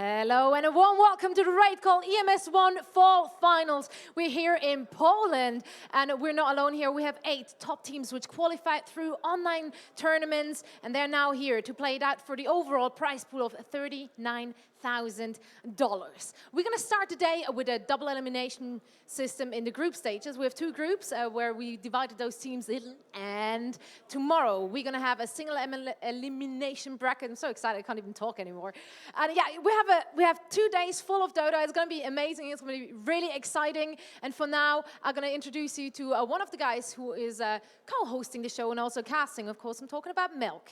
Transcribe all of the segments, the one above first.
Hello and a warm welcome to the RaidCall EMS 1 Fall Finals. We're here in Poland and we're not alone here. We have 8 top teams which qualified through online tournaments and they're now here to play it out for the overall prize pool of $39,000. We're going to start today with a double elimination system in the group stages. We have 2 groups where we divided those teams in, and tomorrow we're going to have a single elimination bracket. I'm so excited I can't even talk anymore. And yeah, we have 2 days full of Dota. It's going to be amazing. It's going to be really exciting. And for now, I'm going to introduce you to one of the guys who is co-hosting the show and also casting. Of course, I'm talking about Milk.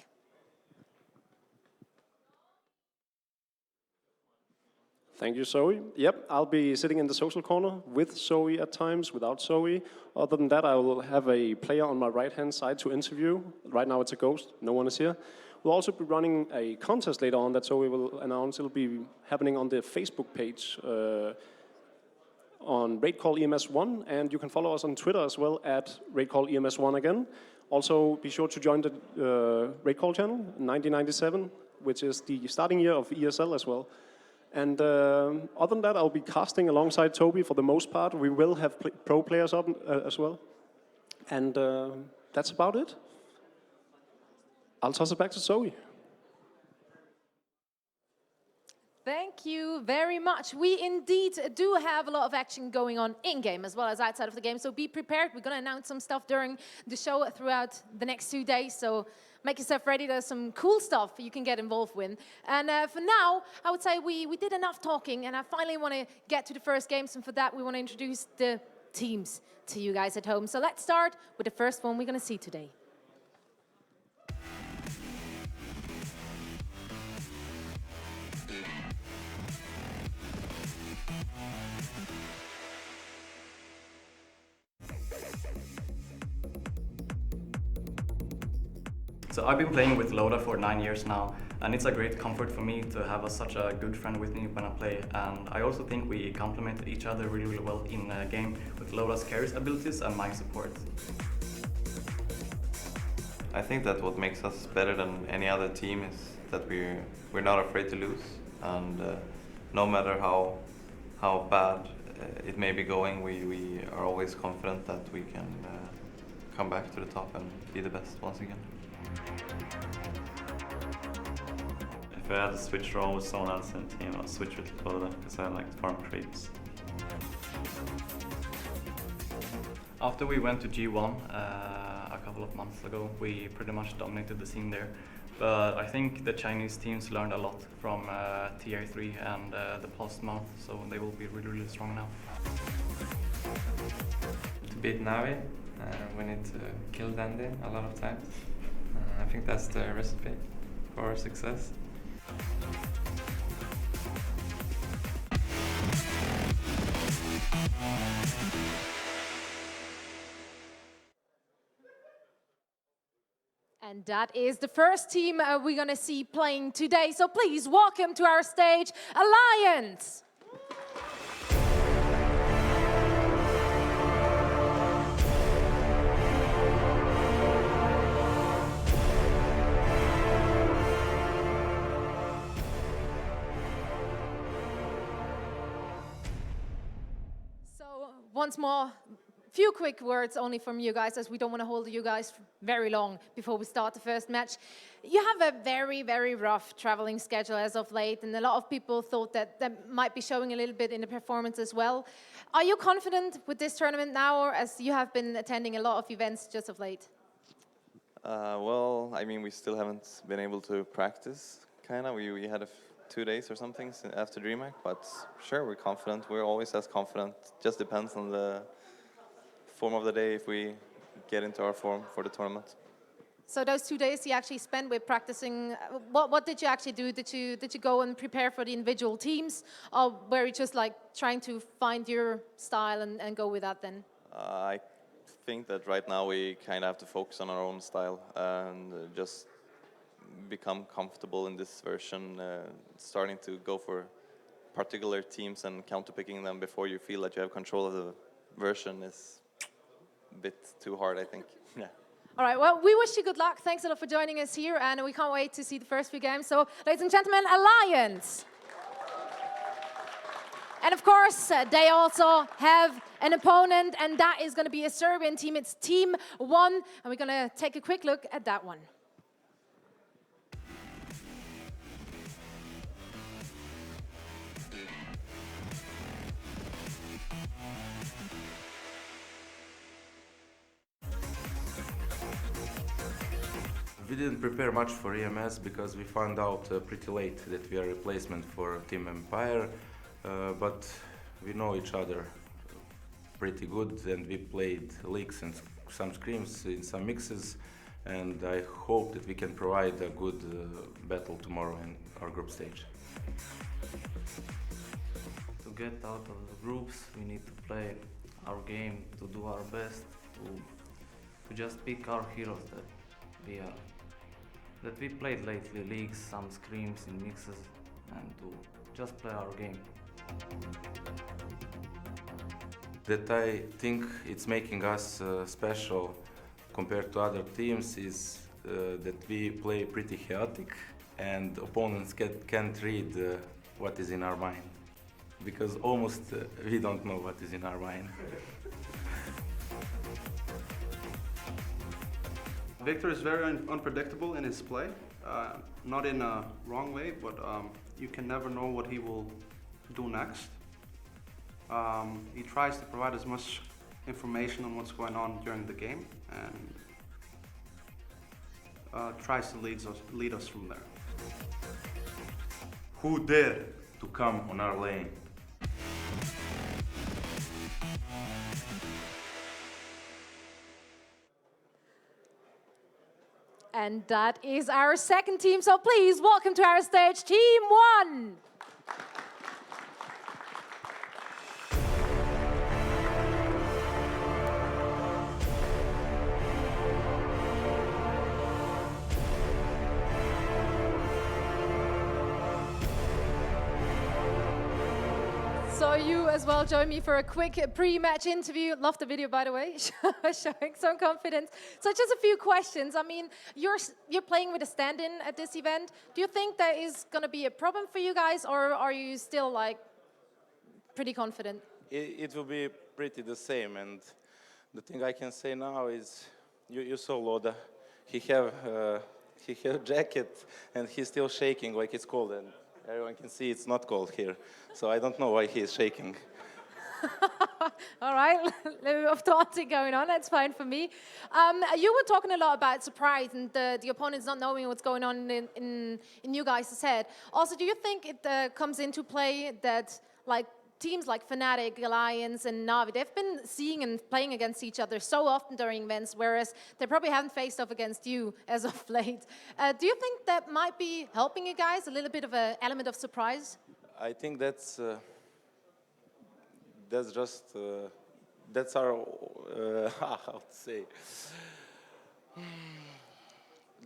Thank you, Zoe. Yep, I'll be sitting in the social corner with Zoe at times, without Zoe. Other than that, I will have a player on my right-hand side to interview. Right now it's a ghost, no one is here. We'll also be running a contest later on that Zoe will announce. It'll be happening on the Facebook page on RaidCall EMS 1, and you can follow us on Twitter as well at RaidCall EMS 1 again. Also, be sure to join the RaidCall channel, 1997, which is the starting year of ESL as well. And other than that, I'll be casting alongside Toby for the most part. We will have pro players up as well. And that's about it. I'll toss it back to Zoe. Thank you very much. We indeed do have a lot of action going on in-game as well as outside of the game, so be prepared. We're going to announce some stuff during the show throughout the next 2 days, so make yourself ready. There's some cool stuff you can get involved with. And for now, I would say we did enough talking, and I finally want to get to the first games, and for that we want to introduce the teams to you guys at home. So let's start with the first one we're going to see today. So I've been playing with Dota for 9 years now, and it's a great comfort for me to have such a good friend with me when I play. And I also think we complement each other really, really well in a game with Loda's carry abilities and my support. I think that what makes us better than any other team is that we're not afraid to lose, and no matter how bad it may be going, we are always confident that we can come back to the top and be the best once again. If I had to switch role with someone else in the team, I'll switch with Dota because I like to farm creeps. After we went to G1 a couple of months ago, we pretty much dominated the scene there. But I think the Chinese teams learned a lot from Tier 3 and the past month, so they will be really, really strong now. To beat Navi, we need to kill Dandy a lot of times. I think that's the recipe for success. And that is the first team we're going to see playing today. So please welcome to our stage, Alliance. Once more, few quick words only from you guys, as we don't want to hold you guys very long before we start the first match. You have a very, very rough traveling schedule as of late, and a lot of people thought that that might be showing a little bit in the performance as well. Are you confident with this tournament now, or as you have been attending a lot of events just of late? Well, I mean, we still haven't been able to practice, kind of. We had 2 days or something after DreamHack, but sure, we're confident. We're always as confident. Just depends on the form of the day if we get into our form for the tournament. So those 2 days you actually spent with practicing, what did you actually do? Did you go and prepare for the individual teams, or were you just like trying to find your style and go with that then? I think that right now we kind of have to focus on our own style and just become comfortable in this version, starting to go for particular teams and counterpicking them before you feel that you have control of the version is a bit too hard, I think. Yeah. All right, well, we wish you good luck. Thanks a lot for joining us here, and we can't wait to see the first few games. So, ladies and gentlemen, Alliance. And of course, they also have an opponent, and that is going to be a Serbian team. It's Team 1, and we're going to take a quick look at that one. We didn't prepare much for EMS because we found out pretty late that we are a replacement for Team Empire, but we know each other pretty good, and we played leagues and some scrims in some mixes, and I hope that we can provide a good battle tomorrow in our group stage. To get out of the groups, we need to play our game, to do our best, to just pick our heroes that we played lately, leagues, some scrims in mixes, and to just play our game. That I think it's making us special compared to other teams is that we play pretty chaotic, and opponents can't read what is in our mind, because almost we don't know what is in our mind. Victor is very unpredictable in his play, not in a wrong way, but you can never know what he will do next. He tries to provide as much information on what's going on during the game and tries to lead us from there. Who dare to come on our lane? And that is our second team, so please welcome to our stage Team 1. So you as well join me for a quick pre-match interview. Love the video, by the way, showing some confidence. So just a few questions. I mean, you're playing with a stand-in at this event. Do you think that is going to be a problem for you guys, or are you still like pretty confident? It will be pretty the same, and the thing I can say now is you saw Loda. He have a jacket and he's still shaking like it's cold, and everyone can see it's not cold here. So I don't know why he is shaking. All right, a little bit of taunting going on. That's fine for me. You were talking a lot about surprise and the opponents not knowing what's going on in you guys' head. Also, do you think it comes into play that like teams like Fnatic, Alliance, and Na'Vi, they've been seeing and playing against each other so often during events, whereas they probably haven't faced off against you as of late. Do you think that might be helping you guys, a little bit of an element of surprise? I think that's just that's our how to say.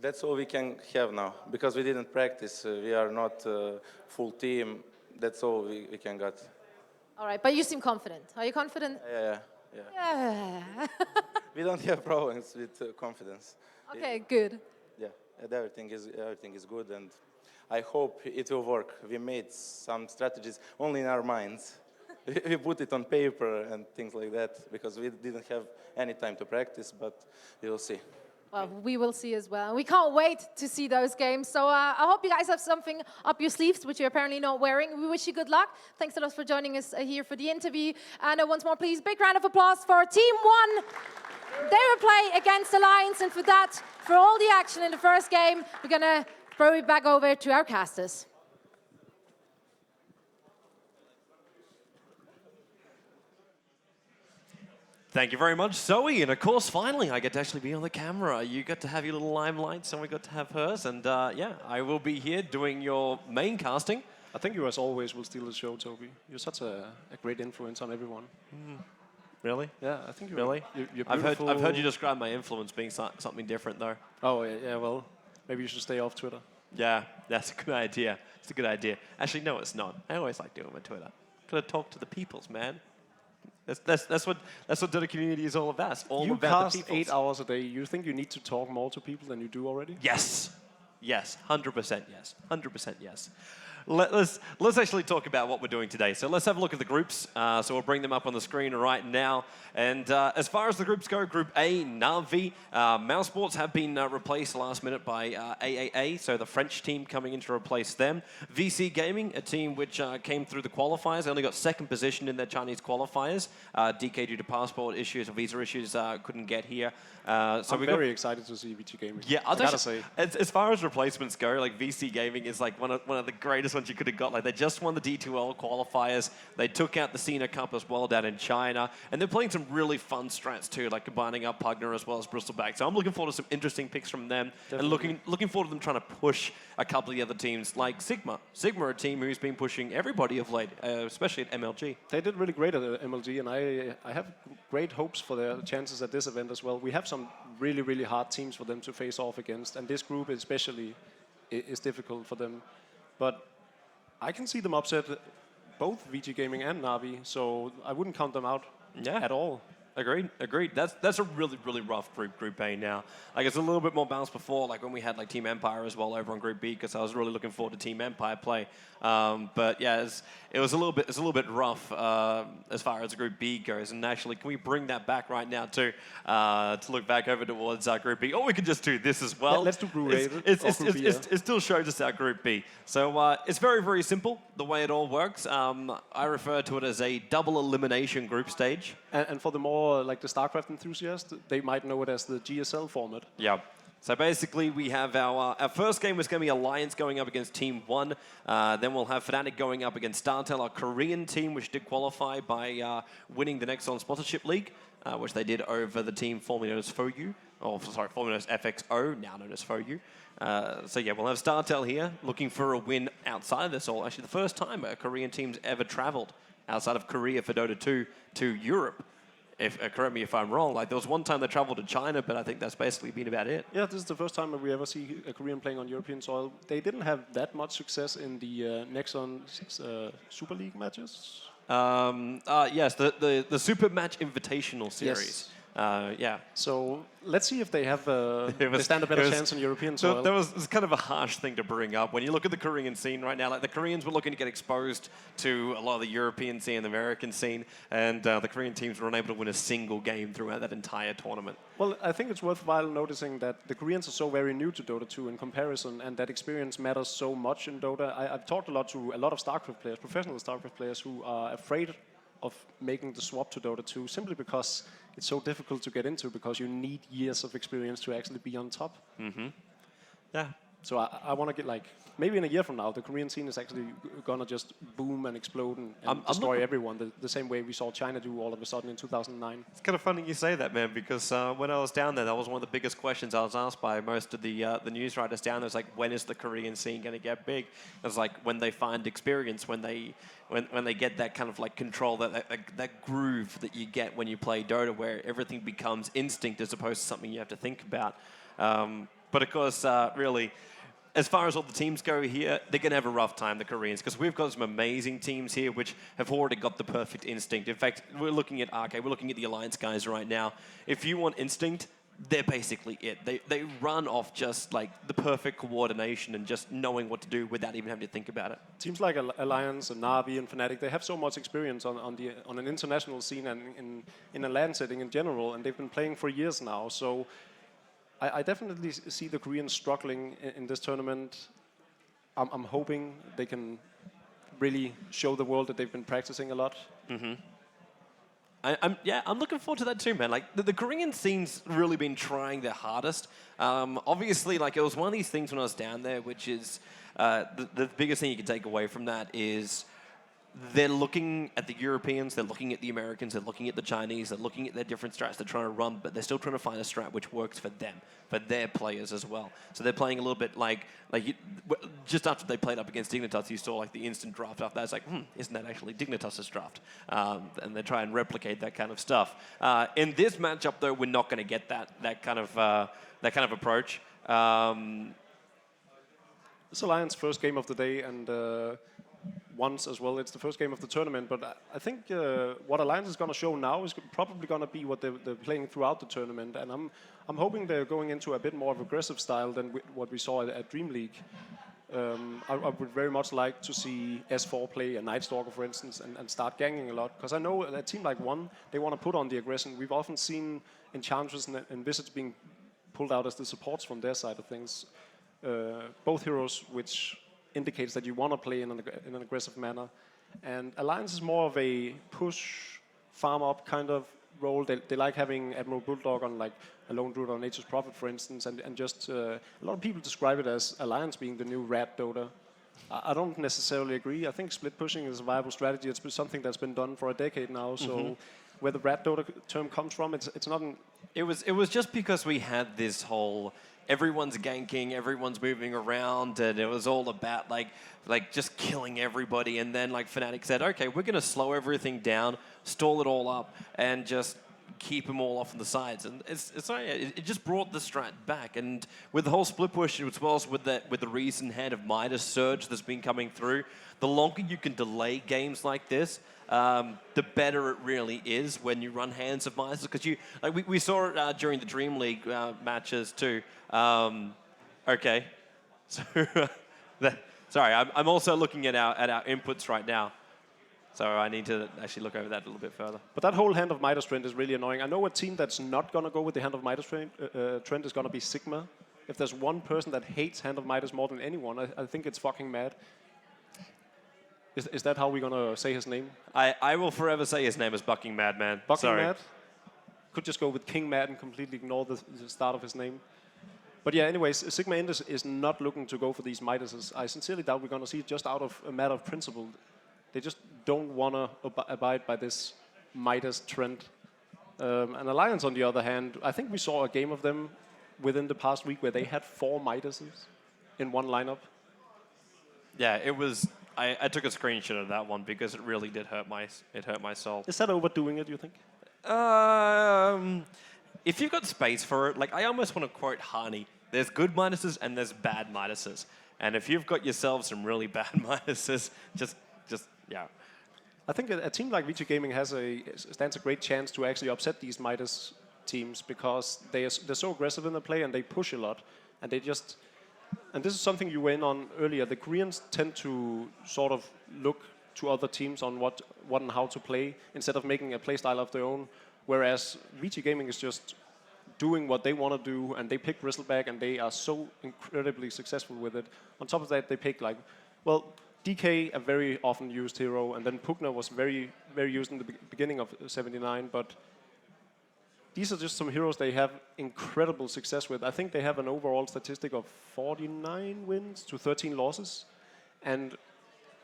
That's all we can have now because we didn't practice. We are not full team. That's all we can get. All right, but you seem confident. Are you confident? Yeah. We don't have problems with confidence. Okay, good. Yeah, everything is good, and I hope it will work. We made some strategies only in our minds. We put it on paper and things like that because we didn't have any time to practice, but we will see. Well, we will see as well. We can't wait to see those games. So I hope you guys have something up your sleeves, which you're apparently not wearing. We wish you good luck. Thanks a lot for joining us here for the interview. And once more, please, big round of applause for Team 1. They will play against Alliance, and for that, for all the action in the first game, we're going to throw it back over to our casters. Thank you very much, Zoe. And of course, finally, I get to actually be on the camera. You get to have your little limelights, and we got to have hers. And yeah, I will be here doing your main casting. I think you, as always, will steal the show, Toby. You're such a great influence on everyone. Really? Yeah, I think really. You're I've heard you describe my influence being something different, though. Oh yeah. Well, maybe you should stay off Twitter. Yeah, that's a good idea. It's a good idea. Actually, no, it's not. I always like doing my Twitter. Gotta talk to the peoples, man. That's what Dota community is all about. It's all you about cast the peoples. 8 hours a day. You think you need to talk more to people than you do already? Yes. Yes. 100% yes. 100% yes. let's actually talk about what we're doing today. So let's have a look at the groups. So we'll bring them up on the screen right now. And as far as the groups go, Group A, Navi, Mouse Sports have been replaced last minute by AAA, so the French team coming in to replace them. VC Gaming, a team which came through the qualifiers, they only got second position in their Chinese qualifiers. DK, due to passport issues or visa issues, couldn't get here. So I'm very excited to see VC Gaming. Yeah, I gotta say. As far as replacements go, like VC Gaming is like one of the greatest ones you could have got. Like they just won the D2L qualifiers. They took out the Cena Cup as well down in China, and they're playing some really fun strats too, like combining up Pugner as well as Bristleback. So I'm looking forward to some interesting picks from them, Definitely. and looking forward to them trying to push a couple of the other teams like Sigma. Sigma, a team who's been pushing everybody of late, especially at MLG. They did really great at MLG, and I have great hopes for their chances at this event as well. We have some really hard teams for them to face off against, and this group especially is difficult for them. But I can see them upset both VG Gaming and Navi, so I wouldn't count them out at all. Agreed. That's a really rough Group A now. Like it's a little bit more balanced before, like when we had like Team Empire as well over on Group B, because I was really looking forward to Team Empire play. But yeah, it was a little bit rough as far as Group B goes. And actually, can we bring that back right now to look back over towards Group B? Or we could just do this as well. Let's do Group A. It still shows us our Group B. So it's very simple the way it all works. I refer to it as a double elimination group stage. And for the more like the StarCraft enthusiasts, they might know it as the GSL format. Yeah. So basically, we have our first game is going to be Alliance going up against Team 1. Then we'll have Fnatic going up against StarTel, our Korean team, which did qualify by winning the Nexon Sponsorship League, which they did over the team formerly known as FOU. Formerly known as FXO, now known as FOU. So yeah, we'll have StarTel here, looking for a win outside of this all. Actually, the first time a Korean team's ever traveled outside of Korea for Dota 2 to Europe. Correct me if I'm wrong, like there was one time they traveled to China, but I think that's basically been about it. Yeah, this is the first time that we ever see a Korean playing on European soil. They didn't have that much success in the Nexon Super League matches. Yes, the Super Match Invitational Series. Yes. Yeah. So let's see if they have they stand a better chance on European soil. That was kind of a harsh thing to bring up. When you look at the Korean scene right now, like the Koreans were looking to get exposed to a lot of the European scene and the American scene, and the Korean teams were unable to win a single game throughout that entire tournament. Well, I think it's worthwhile noticing that the Koreans are so very new to Dota 2 in comparison, and that experience matters so much in Dota. I've talked a lot to a lot of StarCraft players, professional StarCraft players, who are afraid of making the swap to Dota 2 simply because it's so difficult to get into, because you need years of experience to actually be on top. Mm-hmm. Yeah. So I want to get like, maybe in a year from now, the Korean scene is actually gonna just boom and explode and destroy everyone, the same way we saw China do all of a sudden in 2009. It's kind of funny you say that, man, because when I was down there, that was one of the biggest questions I was asked by most of the news writers down there. It's like, when is the Korean scene going to get big? It's like when they find experience, when they get that kind of like control, that groove that you get when you play Dota, where everything becomes instinct as opposed to something you have to think about. But of course, really, as far as all the teams go here, they're going to have a rough time, the Koreans, because we've got some amazing teams here which have already got the perfect instinct. In fact, we're looking at Arcade, we're looking at the Alliance guys right now. If you want instinct, they're basically it. They run off just like the perfect coordination and just knowing what to do without even having to think about it. Teams like Alliance and Navi and Fnatic, they have so much experience on an international scene and in a LAN setting in general, and they've been playing for years now. So I definitely see the Koreans struggling in this tournament. I'm hoping they can really show the world that they've been practicing a lot. Mm-hmm. I'm looking forward to that too, man. Like the Korean scene's really been trying their hardest. Obviously, like it was one of these things when I was down there, which is the biggest thing you can take away from that is they're looking at the Europeans, they're looking at the Americans, they're looking at the Chinese, they're looking at their different strats they're trying to run, but they're still trying to find a strat which works for them, for their players as well. So they're playing a little bit just after they played up against Dignitas, you saw like the instant draft after that. It's like, isn't that actually Dignitas' draft? And they try and replicate that kind of stuff. In this matchup, though, we're not going to get that kind of approach. It's Alliance's first game of the day, and once as well, it's the first game of the tournament. But I think what Alliance is going to show now is probably going to be what they're playing throughout the tournament. And I'm hoping they're going into a bit more of aggressive style than what we saw at Dream League. I would very much like to see S4 play a Night Stalker, for instance, and start ganging a lot. Because I know a team like One, they want to put on the aggression. We've often seen Enchantress and Wizards being pulled out as the supports from their side of things. Both heroes, which indicates that you want to play in an aggressive manner. And Alliance is more of a push, farm up kind of role. They like having Admiral Bulldog on like a Lone Druid or Nature's Prophet, for instance, and just a lot of people describe it as Alliance being the new rat Dota. I don't necessarily agree. I think split pushing is a viable strategy. It's been something that's been done for a decade now. So where the rat Dota term comes from, it's not an... It was just because we had this whole everyone's ganking, everyone's moving around, and it was all about like just killing everybody. And then like Fnatic said, okay, we're going to slow everything down, stall it all up, and just keep them all off on the sides. And it just brought the strat back. And with the whole split push, as well as with the recent Hand of Midas surge that's been coming through, the longer you can delay games like this, the better it really is when you run Hands of Midas. Because we saw it during the Dream League matches too. Okay, so sorry, I'm also looking at our inputs right now. So I need to actually look over that a little bit further. But that whole Hand of Midas trend is really annoying. I know a team that's not going to go with the Hand of Midas trend is going to be Sigma. If there's one person that hates Hand of Midas more than anyone, I think it's fucking Mad. Is that how we're going to say his name? I will forever say his name is Bucking Madman. Bucking Mad? Could just go with King Mad and completely ignore the start of his name. But yeah, anyways, Sigma Indus is not looking to go for these Midases. I sincerely doubt we're going to see it just out of a matter of principle. They just don't want to abide by this Midas trend. And Alliance, on the other hand, I think we saw a game of them within the past week where they had 4 Midases in one lineup. Yeah, it was. I took a screenshot of that one because it really did hurt my soul. Is that overdoing it, do you think? If you've got space for it, like I almost want to quote Hani, there's good Midases and there's bad Midases. And if you've got yourself some really bad Midases, just yeah. I think a team like VG Gaming stands a great chance to actually upset these Midas teams because they're so aggressive in the play and they push a lot. And and this is something you went on earlier. The Koreans tend to sort of look to other teams on what and how to play instead of making a play style of their own. Whereas VG Gaming is just doing what they want to do, and they pick Bristleback, and they are so incredibly successful with it. On top of that, they pick DK, a very often used hero, and then Pugna was very, very used in the beginning of 79, but these are just some heroes they have incredible success with. I think they have an overall statistic of 49 wins to 13 losses, and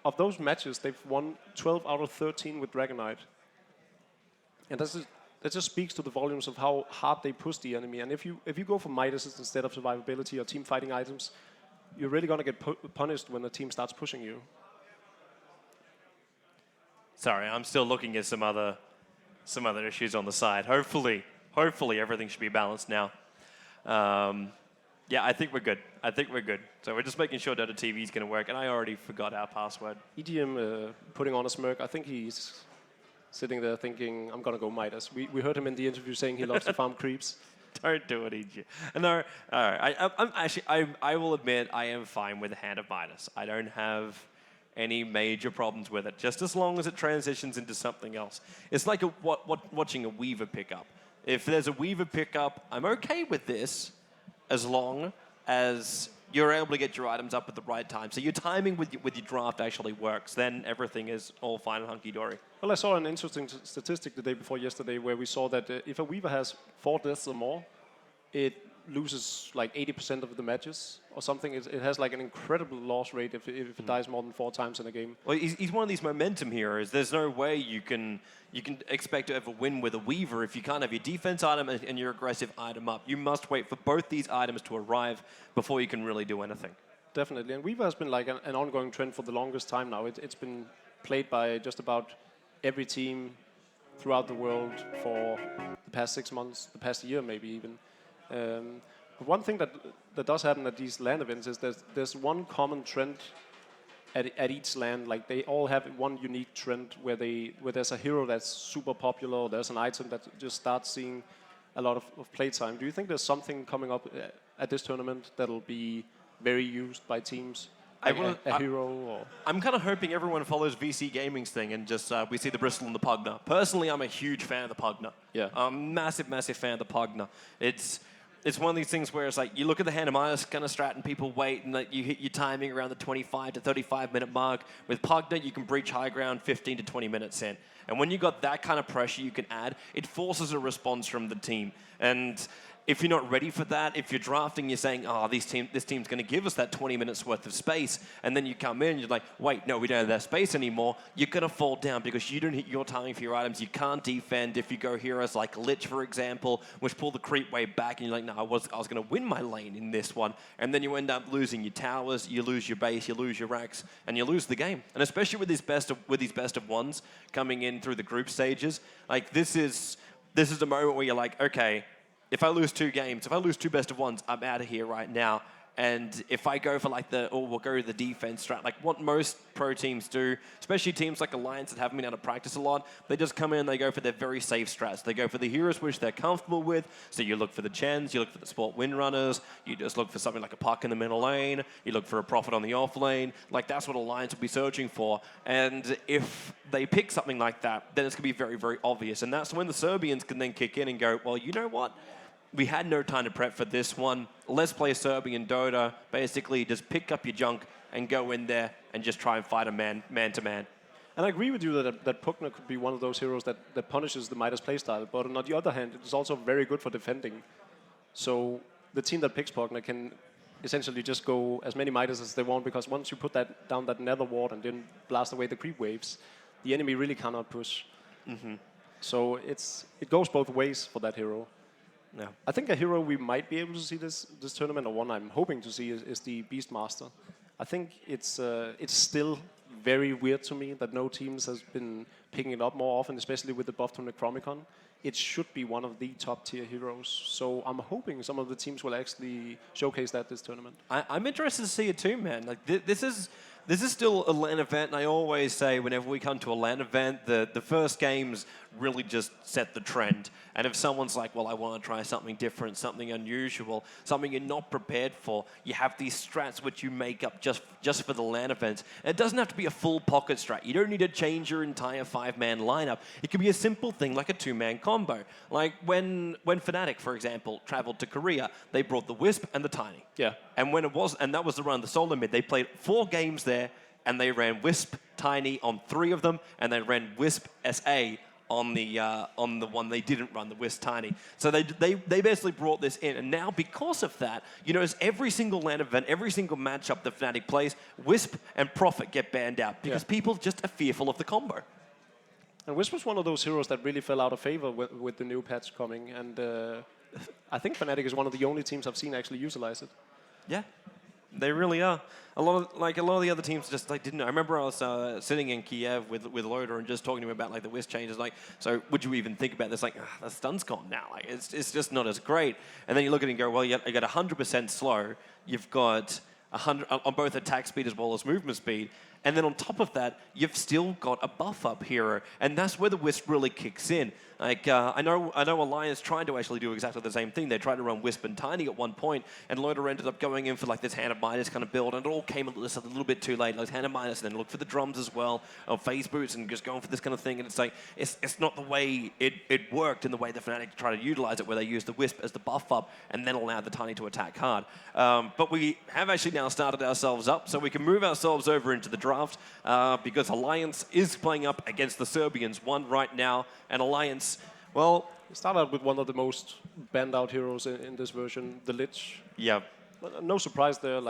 of those matches, they've won 12 out of 13 with Dragonite. And that just speaks to the volumes of how hard they push the enemy. And if you go for Midases instead of survivability or team fighting items, you're really going to get punished when the team starts pushing you. Sorry, I'm still looking at some other issues on the side. Hopefully everything should be balanced now. Yeah, I think we're good. So we're just making sure Dota TV is going to work. And I already forgot our password. EDM putting on a smirk. I think he's sitting there thinking, I'm going to go Midas. We heard him in the interview saying he loves to farm creeps. Don't do it, EG. No, all right. I will admit I am fine with the Hand of Midas. I don't have any major problems with it, just as long as it transitions into something else. It's like watching a Weaver pickup. If there's a Weaver pickup, I'm okay with this, as long as you're able to get your items up at the right time. So your timing with your draft actually works. Then everything is all fine and hunky-dory. Well, I saw an interesting statistic the day before yesterday where we saw that if a Weaver has 4 deaths or more, it loses like 80% of the matches or something. It has like an incredible loss rate if it dies more than 4 times in a game. Well, he's one of these momentum heroes. There's no way you can expect to ever win with a Weaver if you can't have your defense item and your aggressive item up. You must wait for both these items to arrive before you can really do anything. Definitely. And Weaver has been like an ongoing trend for the longest time now. It's been played by just about every team throughout the world for the past 6 months, the past year maybe even. But one thing that does happen at these LAN events is there's one common trend at each LAN. Like they all have one unique trend where there's a hero that's super popular, or there's an item that just starts seeing a lot of playtime. Do you think there's something coming up at this tournament that'll be very used by teams a hero or... I'm kind of hoping everyone follows VC Gaming's thing and just we see the Bristol and the Pugner. Personally, I'm a huge fan of the Pugner. Yeah. I'm massive fan of the Pugner. It's one of these things where it's like you look at the hand of minus kind of strat and people wait and like you hit your timing around the 25 to 35 minute mark. With Pugner, you can breach high ground 15 to 20 minutes in. And when you got that kind of pressure you can add, it forces a response from the team. And if you're not ready for that, if you're drafting, you're saying, oh, this team's going to give us that 20 minutes worth of space, and then you come in and you're like, wait, no, we don't have that space anymore, you're going to fall down because you don't hit your timing for your items. You can't defend if you go heroes like Lich, for example, which pull the creep way back, and you're like, no, I was going to win my lane in this one, and then you end up losing your towers, you lose your base, you lose your racks, and you lose the game. And especially with these best of ones coming in through the group stages, like this is a moment where you're like, okay, if I lose 2 games, if I lose 2 best of ones, I'm out of here right now. And if I go for like we'll go to the defense strat, like what most pro teams do, especially teams like Alliance that haven't been able to practice a lot, they just come in and they go for their very safe strats. They go for the heroes which they're comfortable with. So you look for the Chens, you look for the Sport Windrunners, you just look for something like a Puck in the middle lane, you look for a Prophet on the off lane. Like that's what Alliance will be searching for. And if they pick something like that, then it's going to be very, very obvious. And that's when the Serbians can then kick in and go, well, you know what? We had no time to prep for this one. Let's play Serbian Dota. Basically, just pick up your junk and go in there and just try and fight a man-to-man. And I agree with you that Pugner could be one of those heroes that punishes the Midas playstyle, but on the other hand, it's also very good for defending. So the team that picks Pugner can essentially just go as many Midas as they want, because once you put down that nether ward and then blast away the creep waves, the enemy really cannot push. Mm-hmm. So it goes both ways for that hero. Yeah. I think a hero we might be able to see this tournament, or one I'm hoping to see, is the Beastmaster. I think it's still very weird to me that no teams has been picking it up more often, especially with the buff to Necromicon. It should be one of the top tier heroes. So I'm hoping some of the teams will actually showcase that this tournament. I'm interested to see it too, man. Like this is still a LAN event, and I always say whenever we come to a LAN event, the first games really just set the trend. And if someone's like, well, I want to try something different, something unusual, something you're not prepared for, you have these strats which you make up just for the LAN events. And it doesn't have to be a full pocket strat. You don't need to change your entire 5-man lineup. It can be a simple thing like a 2-man combo. Like when Fnatic, for example, traveled to Korea, they brought the Wisp and the Tiny. Yeah. And that was the run, the solo mid, they played 4 games there, and they ran Wisp Tiny on 3 of them, and they ran Wisp SA on the one they didn't run, the Wisp Tiny. So they basically brought this in, and now because of that, you notice every single LAN event, every single matchup that Fnatic plays, Wisp and Prophet get banned out because people just are fearful of the combo. And Wisp was one of those heroes that really fell out of favor with the new patch coming, and I think Fnatic is one of the only teams I've seen actually utilize it. Yeah, they really are. A lot of the other teams just didn't know. I remember I was sitting in Kiev with Loader and just talking to him about the Wisp changes. So would you even think about this? The stun's gone now. It's just not as great. And then you look at it and go, well, you got 100% slow. You've got 100 on both attack speed as well as movement speed. And then on top of that, you've still got a buff-up hero, and that's where the Wisp really kicks in. I know Alliance tried to actually do exactly the same thing. They tried to run Wisp and Tiny at one point, and Loader ended up going in for this Hand of Midas kind of build, and it all came a little bit too late. Hand of Midas, and then look for the drums as well, or phase boots, and just going for this kind of thing. And it's not the way it worked in the way the Fnatic tried to utilize it, where they used the Wisp as the buff-up, and then allowed the Tiny to attack hard. But we have actually now started ourselves up, so we can move ourselves over into the draft, because Alliance is playing up against the Serbians, one right now, and Alliance, well... Start out with one of the most banned out heroes in this version, the Lich. Yeah. No surprise there,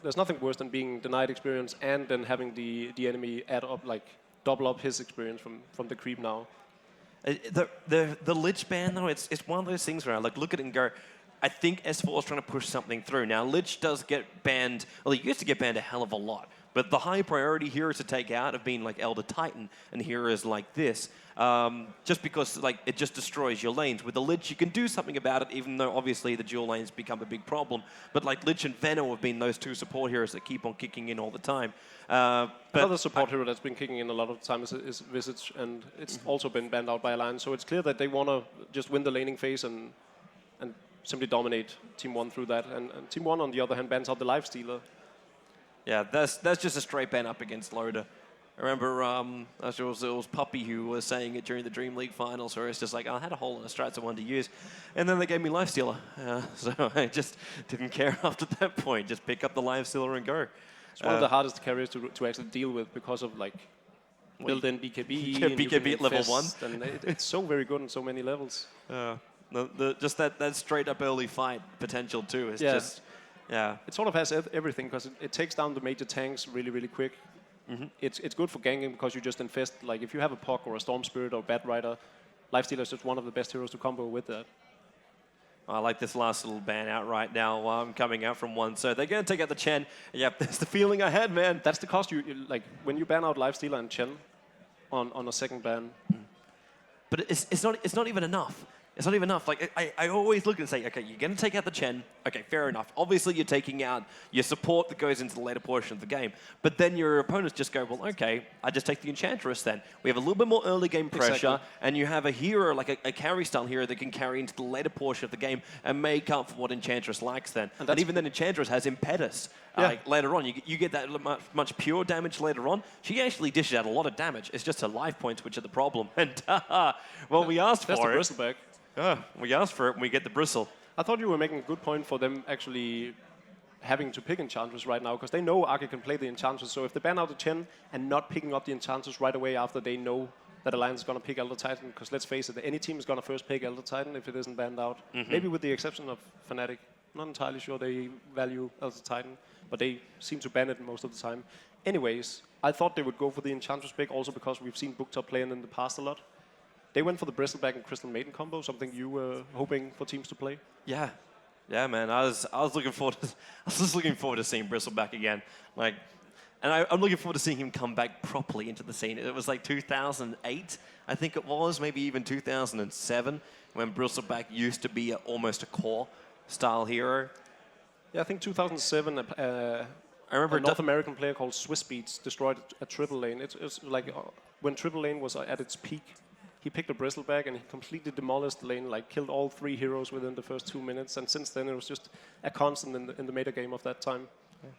there's nothing worse than being denied experience and then having the enemy add up, double up his experience from the creep now. The Lich ban, though, it's one of those things where I look at it and go, I think S4 is trying to push something through. Now, Lich does get banned, well, he used to get banned a hell of a lot, but the high priority heroes to take out have been Elder Titan and heroes like this, just because it just destroys your lanes. With the Lich, you can do something about it, even though obviously the dual lanes become a big problem. But Lich and Venom have been those 2 support heroes that keep on kicking in all the time. Another support hero that's been kicking in a lot of times is Visage, and it's also been banned out by Alliance. So it's clear that they want to just win the laning phase and simply dominate Team 1 through that. And Team 1, on the other hand, bans out the Lifestealer. Yeah, that's just a straight ban up against Loda. I remember it was Puppy who was saying it during the Dream League finals, where it's just like, I had a hole in the strats I wanted to use, and then they gave me Lifestealer. So I just didn't care after that point. Just pick up the Lifestealer and go. It's one of the hardest carriers to actually deal with because of like built-in BKB. Yeah, BKB at level 1. And it's so very good on so many levels. Just that straight up early fight potential too is just, yeah. It sort of has everything because it takes down the major tanks really, really quick. Mm-hmm. It's good for ganking because you just infest, like if you have a Puck or a Storm Spirit or a Bat Rider, Lifestealer is just one of the best heroes to combo with that. I like this last little ban out right now coming out from one. So they're going to take out the Chen. Yep, that's the feeling I had, man. That's the cost you like when you ban out Lifestealer and Chen on a second ban. But it's not even enough. It's not even enough. Like I always look and say, okay, you're going to take out the Chen. Okay, fair enough. Obviously, you're taking out your support that goes into the later portion of the game. But then your opponents just go, well, okay, I just take the Enchantress then. We have a little bit more early game pressure, and you have a hero, like a carry style hero that can carry into the later portion of the game and make up for what Enchantress lacks then. And even then, Enchantress has Impetus. Like later on, you get that much pure damage later on. She actually dishes out a lot of damage. It's just her life points which are the problem. And well, we asked for it. That's the Bristleback. We asked for it and we get the Bristle. I thought you were making a good point for them actually having to pick Enchantress right now because they know Arke can play the Enchantress. So if they ban out the Chen and not picking up the Enchantress right away after they know that Alliance is going to pick Elder Titan, because let's face it, any team is going to first pick Elder Titan if it isn't banned out. Maybe with the exception of Fnatic. Not entirely sure they value Elder Titan, but they seem to ban it most of the time. Anyways, I thought they would go for the Enchantress pick also because we've seen Booktop playing in the past a lot. They went for the Bristleback and Crystal Maiden combo, something you were hoping for teams to play. Yeah, man. I was looking forward to seeing Bristleback again. Like, and I'm looking forward to seeing him come back properly into the scene. It was like 2008, I think it was, maybe even 2007, when Bristleback used to be almost a core style hero. Yeah, I think 2007. I remember a North American player called Swiss Beats destroyed a triple lane. It's like when triple lane was at its peak. He picked a Bristleback and he completely demolished the lane, like killed all 3 heroes within the first 2 minutes. And since then, it was just a constant in the meta game of that time. Yeah.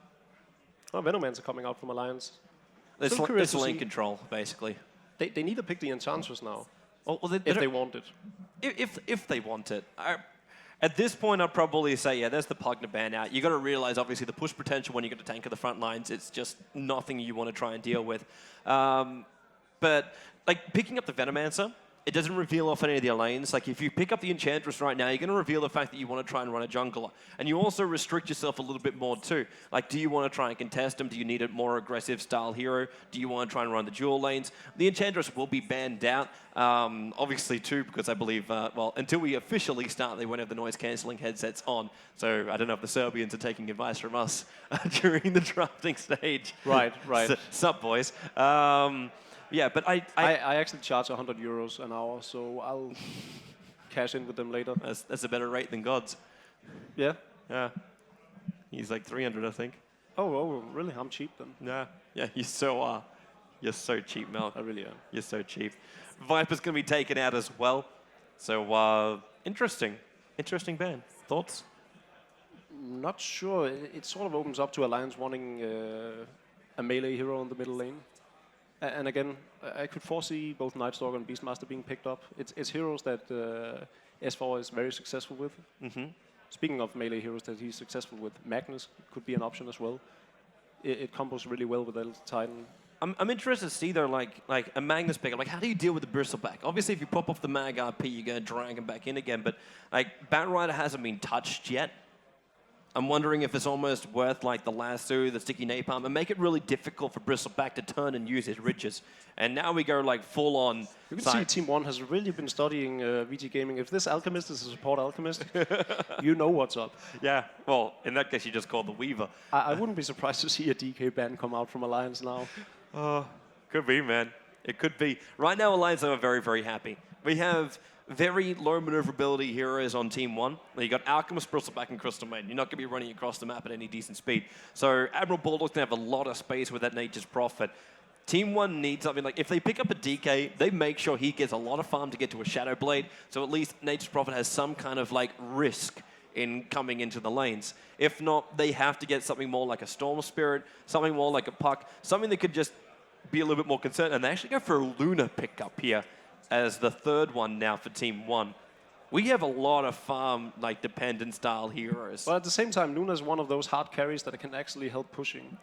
Oh, Venomans are coming out from Alliance. It's lane control, basically. They need to pick the Enchantress now. Well, if they want it. If they want it. At this point, I'd probably say, yeah, there's the Pugna ban out. You got to realize, obviously, the push potential when you get a tank at the front lines, it's just nothing you want to try and deal with. But like picking up the Venomancer, it doesn't reveal off any of their lanes. Like if you pick up the Enchantress right now, you're going to reveal the fact that you want to try and run a jungler. And you also restrict yourself a little bit more too. Like, do you want to try and contest them? Do you need a more aggressive style hero? Do you want to try and run the dual lanes? The Enchantress will be banned out, obviously too, because I believe, well, until we officially start, they won't have the noise cancelling headsets on. So I don't know if the Serbians are taking advice from us during the drafting stage. Right. Sup, boys. Yeah, but I actually charge €100 an hour, so I'll cash in with them later. That's a better rate than God's. Yeah? Yeah. He's like 300, I think. Oh, really? I'm cheap then. Yeah, you're so cheap, Mel. I really am. You're so cheap. Viper's going to be taken out as well. So, interesting ban. Thoughts? Not sure. It sort of opens up to Alliance wanting a melee hero in the middle lane. And again, I could foresee both Nightstalker and Beastmaster being picked up. It's heroes that S4 is very successful with. Speaking of melee heroes that he's successful with, Magnus could be an option as well. It combos really well with Elder Titan. I'm interested to see though, like a Magnus pickup. Like, how do you deal with the Bristleback? Obviously, if you pop off the Mag RP, you're going to drag him back in again. But like, Bat Rider hasn't been touched yet. I'm wondering if it's almost worth like the lasso, the sticky napalm, and make it really difficult for Bristleback to turn and use his riches. And now we go like full on. You can see Team 1 has really been studying VG Gaming. If this Alchemist is a support Alchemist, you know what's up. Yeah, well, in that case, you just call the Weaver. I wouldn't be surprised to see a DK ban come out from Alliance now. Could be, man. It could be. Right now, Alliance are very, very happy. We have very low maneuverability heroes on Team 1. You got Alchemist, Bristleback, and Crystal Maiden. You're not going to be running across the map at any decent speed. So Admiral Bulldog's going to have a lot of space with that Nature's Prophet. Team 1 needs something like, if they pick up a DK, they make sure he gets a lot of farm to get to a Shadow Blade, so at least Nature's Prophet has some kind of like risk in coming into the lanes. If not, they have to get something more like a Storm Spirit, something more like a Puck, something that could just be a little bit more concerned. And they actually go for a Luna pickup here as the third one now for Team 1. We have a lot of farm, like, dependent style heroes. But at the same time, Luna is one of those hard carries that can actually help pushing.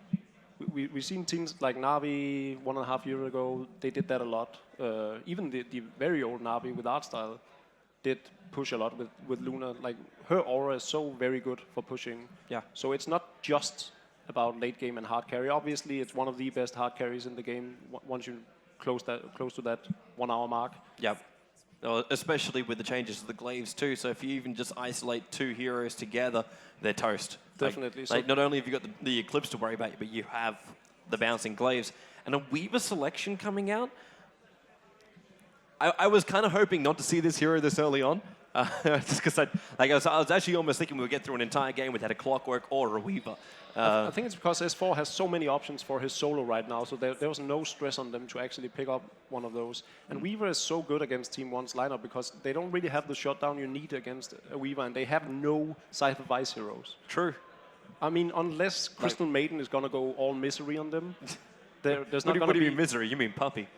We've seen teams like Na'Vi 1.5 years ago, they did that a lot. Even the very old Na'Vi with art style did push a lot with Luna. Like, her aura is so very good for pushing. Yeah. So it's not just about late game and hard carry. Obviously, it's one of the best hard carries in the game once you close to that 1 hour mark. Yeah. Especially with the changes to the glaives too. So if you even just isolate 2 heroes together, they're toast. Definitely. Like not only have you got the Eclipse to worry about, but you have the bouncing glaives. And a Weaver selection coming out. I was kind of hoping not to see this hero this early on. Just because I was actually almost thinking we would get through an entire game with a Clockwork or a Weaver. I think it's because S4 has so many options for his solo right now, so there was no stress on them to actually pick up one of those. And Weaver is so good against Team 1's lineup because they don't really have the shutdown you need against a Weaver, and they have no Scythe of Vice heroes. True. I mean, unless Crystal Maiden is going to go all Misery on them, there's not going to be... What do you mean Misery? You mean Puppy?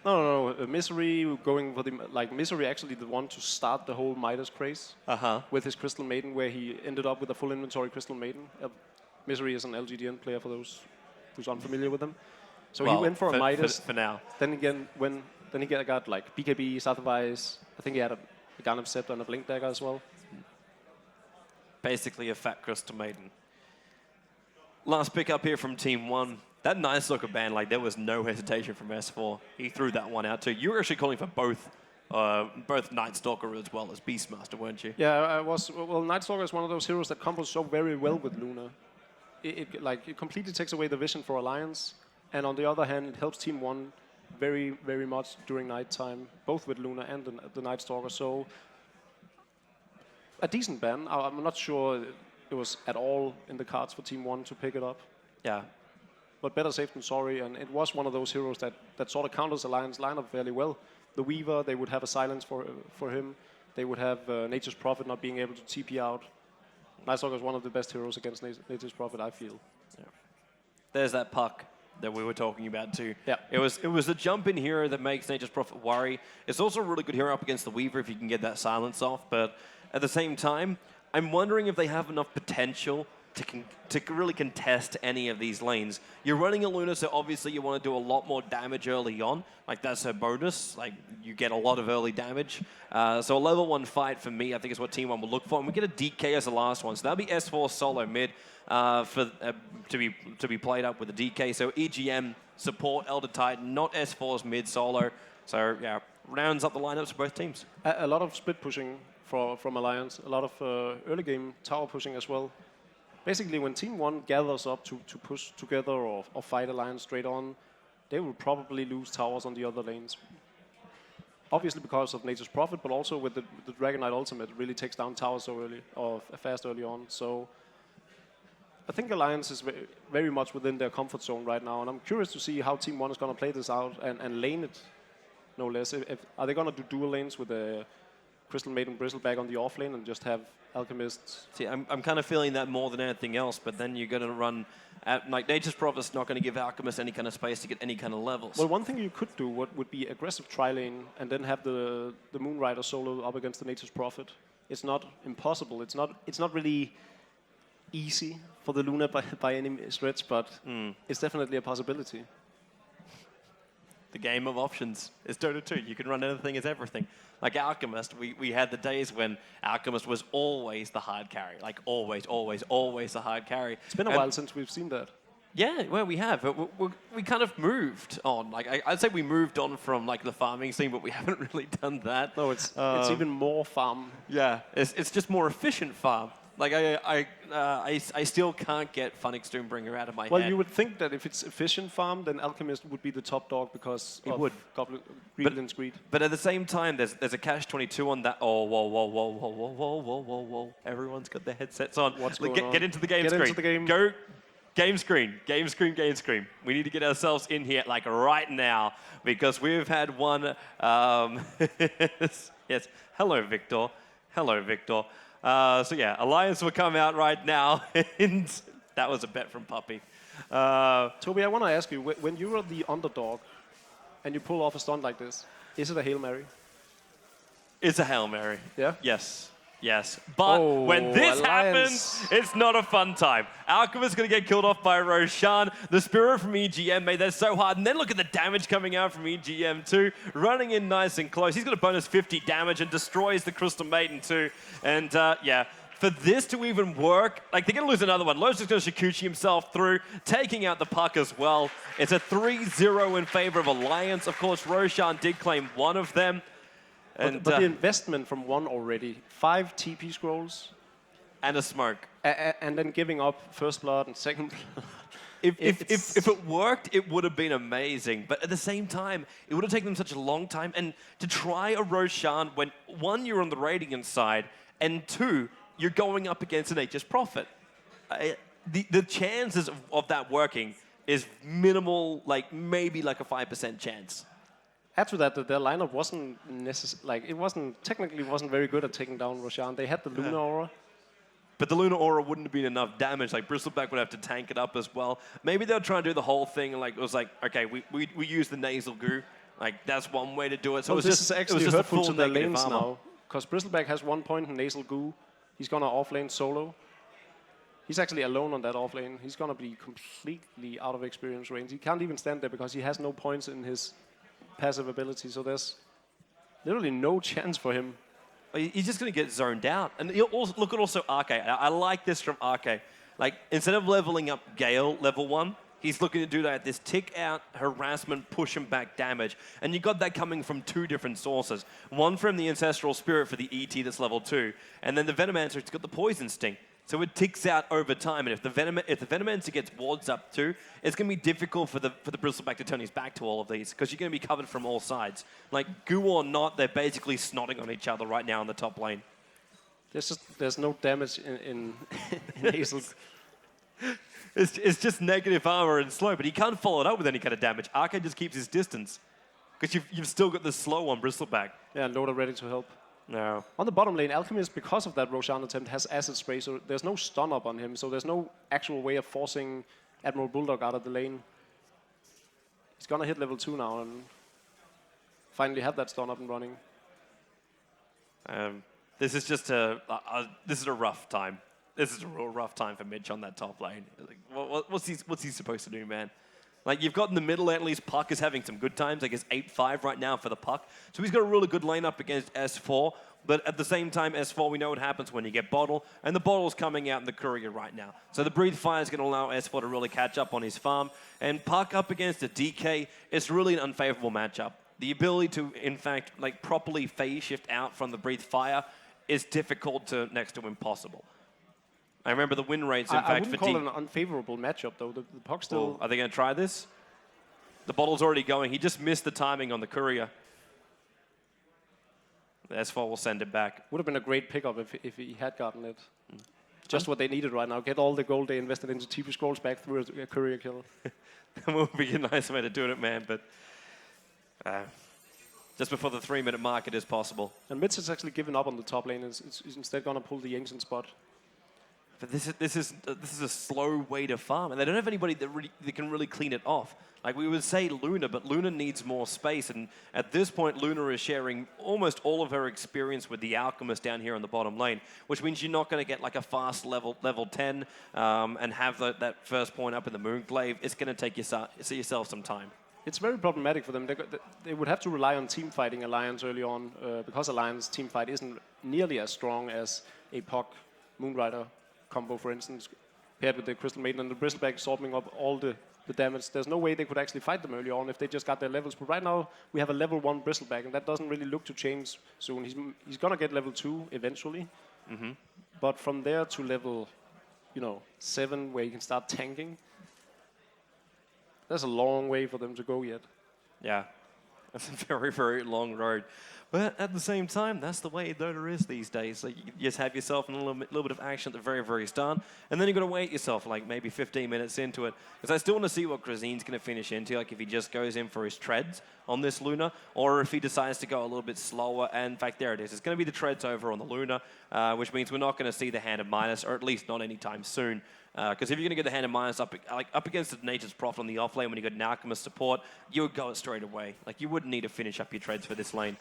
No. Misery going for the... Like, Misery actually the one to start the whole Midas craze with his Crystal Maiden, where he ended up with a full inventory Crystal Maiden. Misery is an LGDN player for those who's unfamiliar with them. So he went for a Midas. For now. Then again, he got like BKB, Scythe of Vice. I think he had a Garnet Scepter and a Blink Dagger as well. Basically a fat Crystal Maiden. Last pick up here from Team 1. That Night Stalker ban, like, there was no hesitation from S4. He threw that one out too. You were actually calling for both Night Stalker as well as Beastmaster, weren't you? Yeah, I was. Well, Night Stalker is one of those heroes that combos so very well with Luna. It completely takes away the vision for Alliance, and on the other hand, it helps Team 1 very, very much during nighttime, both with Luna and the Night Stalker. So a decent ban. I'm not sure it was at all in the cards for Team 1 to pick it up. Yeah. But better safe than sorry, and it was one of those heroes that sort of counters Alliance lineup fairly well. The Weaver, they would have a silence for him. They would have Nature's Prophet not being able to TP out. Night Stalker is one of the best heroes against Nature's Prophet, I feel. Yeah. There's that Puck that we were talking about too. Yeah. It was the jump in hero that makes Nature's Prophet worry. It's also a really good hero up against the Weaver if you can get that silence off, but at the same time, I'm wondering if they have enough potential to really contest any of these lanes. You're running a Luna, so obviously you want to do a lot more damage early on. Like, that's her bonus. Like, you get a lot of early damage. So a level 1 fight for me, I think, is what Team 1 will look for. And we get a DK as the last one. So that'll be S4 solo mid to be played up with a DK. So EGM, support, Elder Titan, not S4's mid solo. So, yeah, rounds up the lineups for both teams. A lot of split pushing from Alliance. A lot of early game tower pushing as well. Basically, when Team 1 gathers up to push together or fight Alliance straight on, they will probably lose towers on the other lanes. Obviously because of Nature's Prophet, but also with the Dragon Knight Ultimate, it really takes down towers so early, or fast early on. So I think Alliance is very much within their comfort zone right now, and I'm curious to see how Team 1 is going to play this out and lane it, no less. Are they going to do dual lanes with a Crystal Maiden Bristleback on the off lane and just have Alchemists? See, I'm kind of feeling that more than anything else, but then you're going to run... like, Nature's Prophet's not going to give Alchemist any kind of space to get any kind of levels. Well, one thing you could do would be aggressive tri-lane and then have the Moonrider solo up against the Nature's Prophet. It's not impossible. It's not really easy for the Luna by any stretch, but it's definitely a possibility. The game of options is Dota 2. You can run anything as everything. Like Alchemist, we had the days when Alchemist was always the hard carry. Like always the hard carry. It's been a while since we've seen that. Yeah, well, we have. We kind of moved on. Like I'd say we moved on from like the farming scene, but we haven't really done that. No, it's even more farm. Yeah, it's just more efficient farm. Like I still can't get Funix Doombringer out of my head. Well, you would think that if it's efficient farm, then Alchemist would be the top dog because it would. Greedland's greed. But at the same time, there's a catch-22 on that. Oh, whoa. Everyone's got their headsets on. What's going on? Get into the game Get screen. Into the game. Go. Game screen. We need to get ourselves in here like right now because we've had one. Yes. Hello, Victor. So yeah, Alliance will come out right now, and that was a bet from Puppy. Toby, I want to ask you, when you are the underdog and you pull off a stunt like this, is it a Hail Mary? It's a Hail Mary. Yeah? Yes. Yes. But when this Alliance. happens, it's not a fun time. Alchemist's going to get killed off by Roshan. The Spirit from EGM made that so hard. And then look at the damage coming out from EGM too. Running in nice and close. He's got a bonus 50 damage and destroys the Crystal Maiden too. And yeah, for this to even work, like they're going to lose another one. Lowe's just going to Shikuchi himself through, taking out the puck as well. It's a 3-0 in favor of Alliance. Of course, Roshan did claim one of them. But the investment from one already, 5 TP scrolls. And a smoke. And then giving up first blood and second blood. If it worked, it would have been amazing. But at the same time, it would have taken them such a long time. And to try a Roshan when, 1, you're on the Radiant side, and 2, you're going up against an HS Prophet. The chances of that working is minimal, like maybe like a 5% chance. Add to that, their lineup wasn't technically wasn't very good at taking down Roshan. They had the Luna Aura. But the Luna Aura wouldn't have been enough damage. Like, Bristleback would have to tank it up as well. Maybe they'll try and do the whole thing. Like, it was like, okay, we use the nasal goo. Like, that's one way to do it. So this is actually hurtful to their lanes armor. now. Because Bristleback has 1 point in nasal goo. He's going to offlane solo. He's actually alone on that offlane. He's going to be completely out of experience range. He can't even stand there because he has no points in his passive ability, so there's literally no chance for him. He's just going to get zoned out. And you'll also, look at also Arke. I like this from Arke. Like, instead of leveling up Gale level 1, he's looking to do that. This tick out, harassment, push him back damage. And you got that coming from 2 different sources. One from the Ancestral Spirit for the ET that's level 2. And then the Venomancer, it's got the Poison Sting. So it ticks out over time, and if the Venomancer gets wards up too, it's going to be difficult for the Bristleback to turn his back to all of these, because you're going to be covered from all sides. Like, goo or not, they're basically snotting on each other right now in the top lane. There's no damage in nasal. It's just negative armor and slow, but he can't follow it up with any kind of damage. Arke just keeps his distance, because you've still got the slow on Bristleback. Yeah, and Loda ready to help. No. On the bottom lane, Alchemist, because of that Roshan attempt, has acid spray, so there's no stun up on him, so there's no actual way of forcing Admiral Bulldog out of the lane. He's gonna hit level 2 now and finally have that stun up and running. This is just this is a rough time. This is a real rough time for Mitch on that top lane. Like, what's he supposed to do, man? Like, you've got in the middle, at least Puck is having some good times. Like, it's 8-5 right now for the Puck. So he's got a really good lane up against S4. But at the same time, S4, we know what happens when you get Bottle. And the Bottle's coming out in the Courier right now. So the Breathe Fire is going to allow S4 to really catch up on his farm. And Puck up against a DK is really an unfavorable matchup. The ability to, in fact, like properly phase shift out from the Breathe Fire is difficult to next to impossible. I remember the win rates, in fact, I wouldn't call it an unfavorable matchup, though. The Puck still... Are they going to try this? The Bottle's already going. He just missed the timing on the Courier. The S4 will send it back. Would have been a great pickup if he had gotten it. Just what they needed right now. Get all the gold they invested into TP scrolls back through a Courier kill. That would be a nice way to do it, man, but... just before the 3-minute mark, it is possible. And Mitz has actually given up on the top lane. It's instead going to pull the Ancient spot. But this is a slow way to farm, and they don't have anybody that can really clean it off. Like, we would say Luna, but Luna needs more space, and at this point, Luna is sharing almost all of her experience with the Alchemist down here on the bottom lane, which means you're not going to get like a fast level 10 and have that first point up in the Moonglaive. It's going to take yourself some time. It's very problematic for them. They would have to rely on team fighting Alliance early on, because Alliance team fight isn't nearly as strong as a POC Moonrider combo, for instance, paired with the Crystal Maiden and the Bristleback absorbing up all the damage. There's no way they could actually fight them early on if they just got their levels. But right now, we have a level 1 Bristleback, and that doesn't really look to change soon. He's going to get level 2 eventually. Mm-hmm. But from there to level, 7, where you can start tanking, there's a long way for them to go yet. Yeah, that's a very, very long road. But at the same time, that's the way Dota is these days. So you just have yourself a little bit of action at the very, very start, and then you've got to wait yourself like maybe 15 minutes into it. Because I still want to see what Krasin's going to finish into, like if he just goes in for his treads on this Luna, or if he decides to go a little bit slower. And in fact, there it is. It's going to be the treads over on the Luna, which means we're not going to see the Hand of Midas, or at least not anytime soon. Because if you're going to get the Hand of Midas up against the Nature's Prophet on the off lane when you got an Alchemist support, you would go it straight away. Like, you wouldn't need to finish up your treads for this lane.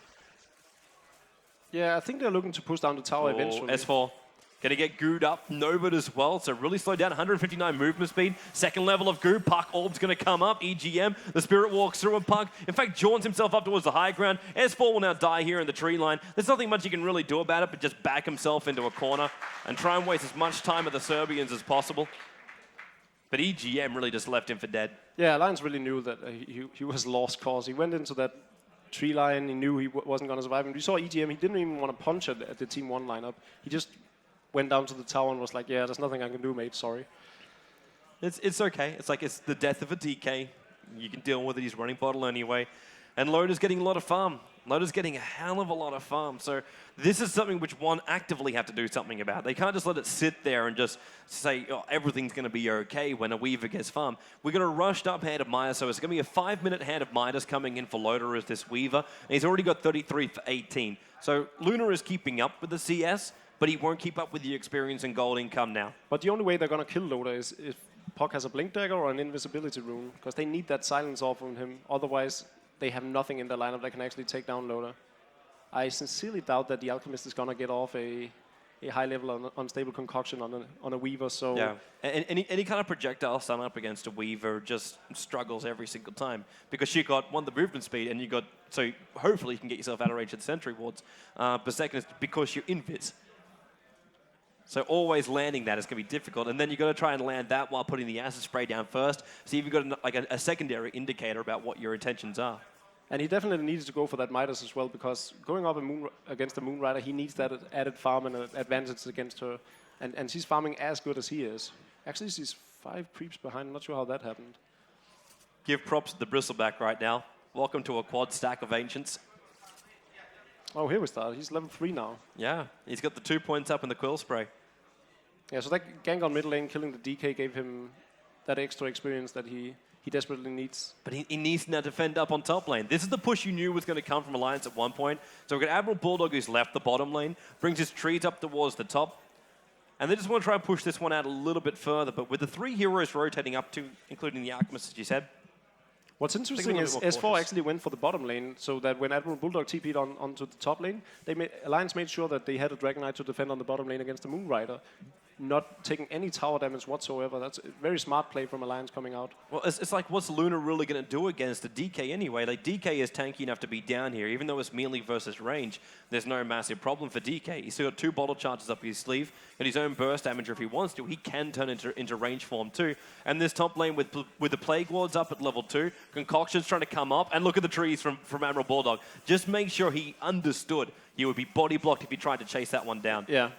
Yeah, I think they're looking to push down the tower eventually. S4. Gonna get gooed up, Nobit as well, so really slow down, 159 movement speed, second level of goo, Puck Orb's gonna come up, EGM, the Spirit walks through and Puck, in fact, jaunts himself up towards the high ground, S4 will now die here in the tree line. There's nothing much he can really do about it, but just back himself into a corner and try and waste as much time with the Serbians as possible. But EGM really just left him for dead. Yeah, Alliance really knew that he was lost cause. He went into that tree line, he knew he wasn't going to survive. And we saw EGM, he didn't even want to punch at the Team 1 lineup. He just went down to the tower and was like, yeah, there's nothing I can do, mate, sorry. It's okay. It's like it's the death of a DK. You can deal with it. He's running bottle anyway. And Loda's getting a lot of farm. Loda's getting a hell of a lot of farm. So this is something which one actively have to do something about. They can't just let it sit there and just say, oh, everything's going to be okay when a Weaver gets farm. We're going to rush up Hand of Midas. So it's going to be a 5-minute Hand of Midas coming in for Loda as this Weaver. And he's already got 33 for 18. So Luna is keeping up with the CS, but he won't keep up with the experience and gold income now. But the only way they're going to kill Loda is if Puck has a Blink Dagger or an Invisibility Rune, because they need that silence off on him. Otherwise, they have nothing in their lineup that can actually take down Loda. I sincerely doubt that the Alchemist is going to get off a high-level unstable concoction on a Weaver. So yeah, and any kind of projectile stun up against a Weaver just struggles every single time because she got one the movement speed and you got so hopefully you can get yourself out of range of the sentry wards. But second is because you're invis. So always landing that is going to be difficult, and then you've got to try and land that while putting the acid spray down first. So you've got a secondary indicator about what your intentions are. And he definitely needs to go for that Midas as well, because going up against the Moonrider, he needs that added farm and advantage against her. And she's farming as good as he is. Actually, she's 5 creeps behind. I'm not sure how that happened. Give props to the Bristleback right now. Welcome to a quad stack of Ancients. Oh, here we start. He's level 3 now. Yeah, he's got the 2 points up in the Quill Spray. Yeah, so that gank on mid lane, killing the DK, gave him that extra experience that he desperately needs. But he needs to now defend up on top lane. This is the push you knew was going to come from Alliance at one point. So we've got Admiral Bulldog who's left the bottom lane, brings his trees up towards the top. And they just want to try and push this one out a little bit further. But with the 3 heroes rotating up to, including the Alchemist, as you said. What's interesting is S4 actually went for the bottom lane, so that when Admiral Bulldog TP'd onto the top lane, Alliance made sure that they had a Dragon Knight to defend on the bottom lane against the Moonrider, not taking any tower damage whatsoever. That's a very smart play from Alliance coming out. Well, it's like, what's Luna really going to do against the DK anyway? Like, DK is tanky enough to be down here. Even though it's melee versus range, there's no massive problem for DK. He's still got 2 bottle charges up his sleeve, and his own burst damage if he wants to. He can turn into range form too. And this top lane with the Plague Wards up at level 2, Concoction's trying to come up, and look at the trees from Admiral Bulldog. Just make sure he understood he would be body blocked if he tried to chase that one down. Yeah.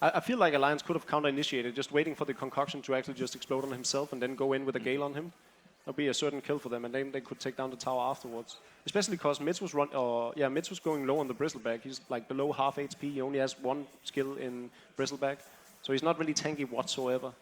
I feel like Alliance could have counter-initiated, just waiting for the Concoction to actually just explode on himself and then go in with a Gale on him. That would be a certain kill for them, and then they could take down the tower afterwards. Especially because Mitz was Mitz was going low on the Bristleback. He's like below half HP. He only has 1 skill in Bristleback, so he's not really tanky whatsoever.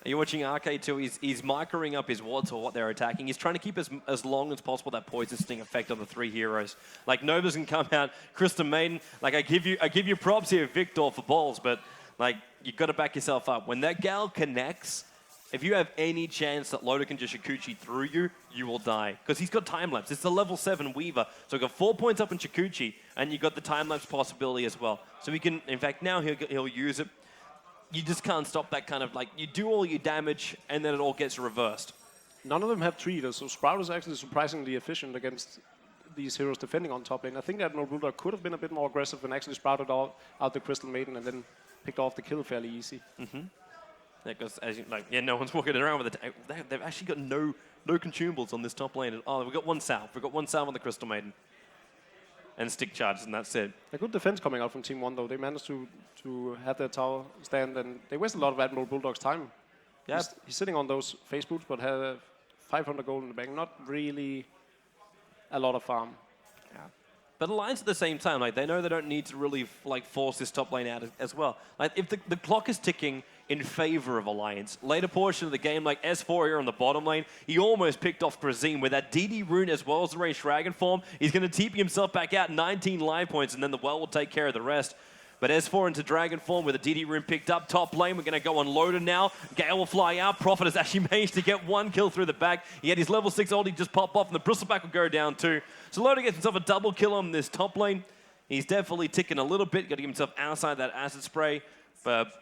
Are you watching RK too? He's microing up his wards for what they're attacking. He's trying to keep as long as possible that poison sting effect on the 3 heroes. Like Nova's can come out, Krista Maiden. Like I give you props here, Victor, for balls, but like you've got to back yourself up. When that gal connects, if you have any chance that Loda can just Shikuchi through you, you will die. Because he's got time lapse. It's a level 7 Weaver. So we've got 4 points up in Shikuchi, and you've got the time lapse possibility as well. So he can, in fact, now he'll use it. You just can't stop that kind of, like, you do all your damage, and then it all gets reversed. None of them have treaters, so Sprout is actually surprisingly efficient against these heroes defending on top lane. I think that Admiral Bulldog could have been a bit more aggressive and actually sprouted out the Crystal Maiden and then picked off the kill fairly easy. Mm-hmm. Yeah, because, no one's walking around with it. They've actually got no consumables on this top lane. Oh, we've got 1 salve. We've got 1 salve on the Crystal Maiden. And stick charges, and that's it. A good defense coming out from Team 1, though. They managed to have their tower stand, and they wasted a lot of Admiral Bulldog's time. Yeah. He's sitting on those face boots, but had 500 gold in the bank. Not really a lot of farm. Yeah. But Alliance at the same time, like, they know they don't need to really like force this top lane out as well. Like, if the clock is ticking in favor of Alliance, later portion of the game, like S4 here on the bottom lane, he almost picked off Grazine with that DD rune as well as the ranged dragon form. He's going to TP himself back out, 19 life points, and then the well will take care of the rest. But S4 into Dragon Form with a DD rune picked up. Top lane, we're going to go on Loader now. Gale will fly out. Prophet has actually managed to get one kill through the back. He had his level 6 ulti just pop off, and the Bristleback will go down too. So Loader gets himself a double kill on this top lane. He's definitely ticking a little bit. Got to get himself outside that acid spray. But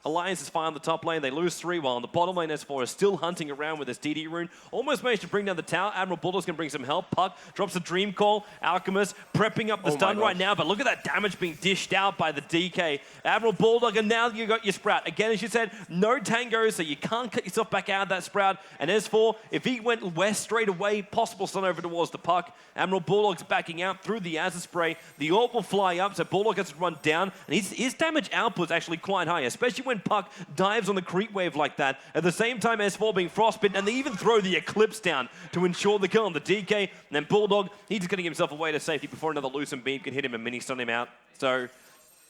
Alliance is fine on the top lane. They lose 3, while on the bottom lane, S4 is still hunting around with his DD rune. Almost managed to bring down the tower. Admiral Bulldog's going to bring some help. Puck drops a Dream Call. Alchemist prepping up the stun right now, but look at that damage being dished out by the DK. Admiral Bulldog, and now you got your Sprout. Again, as you said, no tango, so you can't cut yourself back out of that Sprout. And S4, if he went west straight away, possible stun over towards the Puck. Admiral Bulldog's backing out through the Acid Spray. The Orb will fly up, so Bulldog gets to run down, and his damage output is actually quite high, especially when Puck dives on the creep wave like that. At the same time, S4 being frostbitten, and they even throw the Eclipse down to ensure the kill on the DK. And then Bulldog, he's just getting himself away to safety before another Lucent Beam can hit him and mini-stun him out. So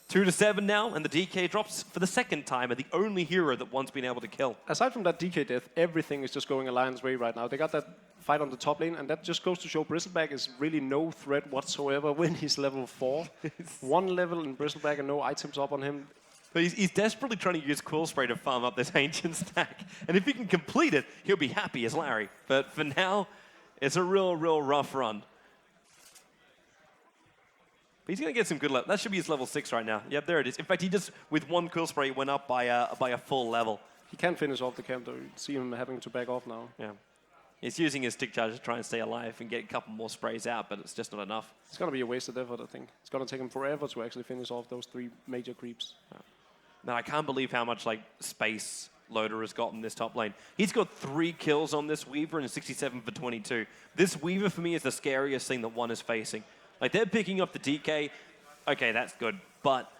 2-7 now, and the DK drops for the second time, and the only hero that one's been able to kill. Aside from that DK death, everything is just going Alliance way right now. They got that fight on the top lane, and that just goes to show Bristleback is really no threat whatsoever when he's level 4. 1 level in Bristleback and no items up on him. But he's desperately trying to use Quill Spray to farm up this Ancient stack. And if he can complete it, he'll be happy as Larry. But for now, it's a real rough run. But he's going to get some good level. That should be his level 6 right now. Yep, there it is. In fact, he just, with 1 Quill Spray, went up by a full level. He can finish off the camp, though. You see him having to back off now. Yeah. He's using his stick charge to try and stay alive and get a couple more sprays out, but it's just not enough. It's going to be a wasted effort, I think. It's going to take him forever to actually finish off those 3 major creeps. Yeah. Man, I can't believe how much like space Loader has got in this top lane. He's got 3 kills on this Weaver and 67 for 22. This Weaver, for me, is the scariest thing that one is facing. Like, they're picking up the DK. Okay, that's good. But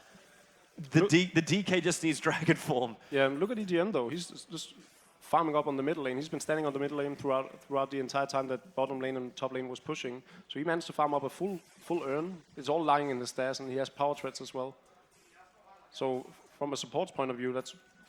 the DK just needs Dragon Form. Yeah, look at EGM, though. He's just farming up on the middle lane. He's been standing on the middle lane throughout the entire time that bottom lane and top lane was pushing. So he managed to farm up a full urn. It's all lying in the stairs, and he has power threats as well. So from a support's point of view,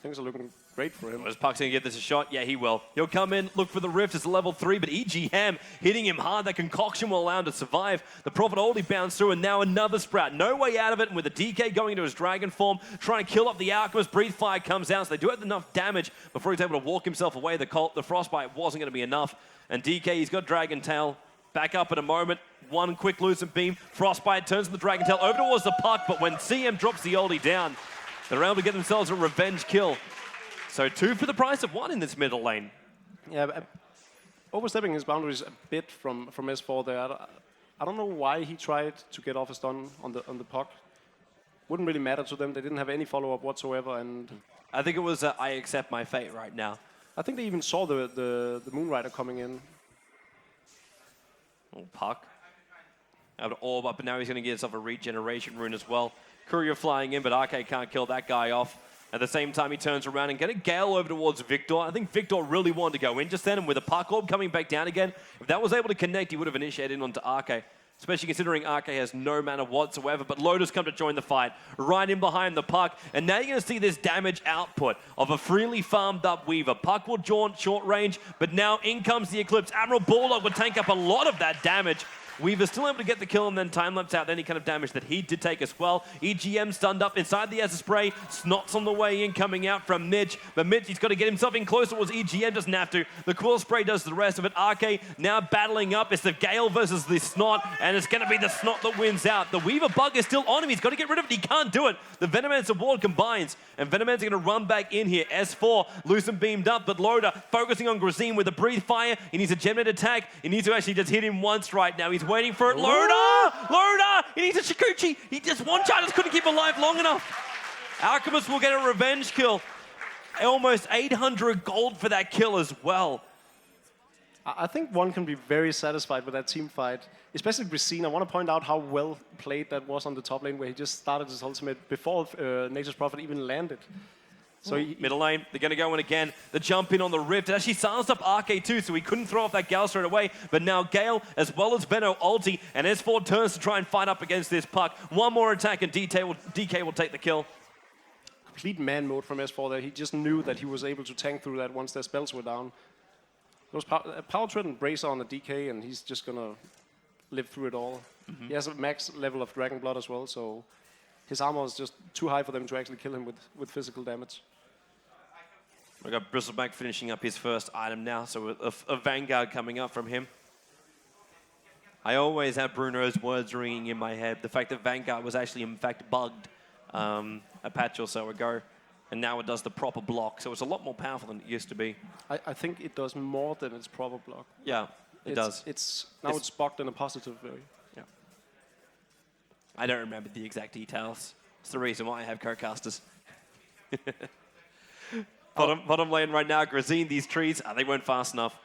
things are looking great for him. Is Puck's going to give this a shot? Yeah, he will. He'll come in, look for the Rift. It's level 3, but EGM hitting him hard. That concoction will allow him to survive. The Prophet only bounced through, and now another Sprout. No way out of it, and with the DK going into his Dragon Form, trying to kill up the Alchemist. Breathe Fire comes out, so they do have enough damage before he's able to walk himself away. The Frostbite wasn't going to be enough. And DK, he's got Dragon Tail. Back up in a moment. 1 quick Lucent Beam. Frostbite turns the Dragon Tail over towards the Puck, but when CM drops the ulti down, they're able to get themselves a revenge kill. So 2 for the price of 1 in this middle lane. Yeah, overstepping his boundaries a bit from S4 there. I don't know why he tried to get off a stun on the Puck. Wouldn't really matter to them. They didn't have any follow-up whatsoever. And I think it was I accept my fate right now. I think they even saw the Moonrider coming in. Oh, Puck. Out of orb up, and now he's going to get himself a regeneration rune as well. Courier flying in, but RK can't kill that guy off. At the same time, he turns around and get a Gale over towards Victor. I think Victor really wanted to go in just then, and with a Puck Orb coming back down again, if that was able to connect, he would have initiated in onto RK. Especially considering RK has no mana whatsoever, but Lotus come to join the fight, right in behind the Puck, and now you're going to see this damage output of a freely farmed up Weaver. Puck will jaunt short range, but now in comes the Eclipse. Admiral Bulldog would tank up a lot of that damage. Weaver still able to get the kill and then time-lapse out any kind of damage that he did take as well. EGM stunned up inside the Acid Spray. Snots on the way in, coming out from Mitch. But Mitch, he's got to get himself in closer towards EGM, doesn't have to. The Quill Spray does the rest of it. RK now battling up. It's the Gale versus the Snot, and it's going to be the Snot that wins out. The Weaver bug is still on him. He's got to get rid of it. He can't do it. The Venomancer Ward combines, and Venomancer going to run back in here. S4, Lucent beamed up, but Loader focusing on Grazine with a Breathe Fire. He needs a Geminate attack. He needs to actually just hit him once right now. He's waiting for it. Loader! He needs a Shikuchi! He just one-shot, couldn't keep alive long enough. Alchemist will get a revenge kill. Almost 800 gold for that kill as well. I think one can be very satisfied with that team fight, especially Grazine. I want to point out how well played that was on the top lane, where he just started his ultimate before Nature's Prophet even landed. So middle lane, they're going to go in again. The jump in on the Rift. It actually silenced up RK too, so he couldn't throw off that Gale straight away. But now Gale, as well as Benno, ulti, and S4 turns to try and fight up against this puck. One more attack, and DK will take the kill. Complete man mode from S4 there. He just knew that he was able to tank through that once their spells were down. Those power tread and bracer on the DK, and he's just going to live through it all. He has a max level of Dragon Blood as well, so his armor is just too high for them to actually kill him with physical damage. We got Bristleback finishing up his first item now, so a Vanguard coming up from him. I always have Bruno's words ringing in my head. The fact that Vanguard was actually, in fact, bugged a patch or so ago, and now it does the proper block, so it's a lot more powerful than it used to be. I think it does more than its proper block. Yeah, it does. It's bugged in a positive way. Yeah. I don't remember the exact details. It's the reason why I have co-casters. Bottom lane right now, Grazine, these trees, they weren't fast enough.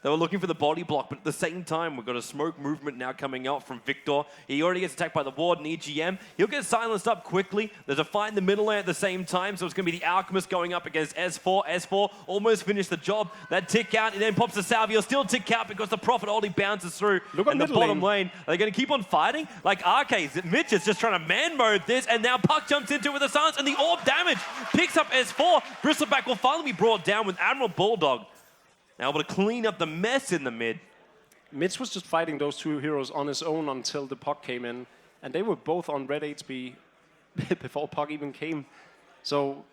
They were looking for the body block, but at the same time, we've got a smoke movement now coming out from Victor. He already gets attacked by the ward and EGM. He'll get silenced up quickly. There's a fight in the middle lane at the same time, so it's going to be the Alchemist going up against S4. S4 almost finished the job. That tick out, and then pops the Salvia. Still tick out because the Prophet only bounces through. Look at the bottom lane. Are they going to keep on fighting? Like RK, Mitch is just trying to man mode this, and now Puck jumps into it with a silence, and the orb damage picks up S4. Bristleback will finally be brought down with Admiral Bulldog. Now able to clean up the mess in the mid. Mitch was just fighting those two heroes on his own until the puck came in. And they were both on red HP before puck even came. So,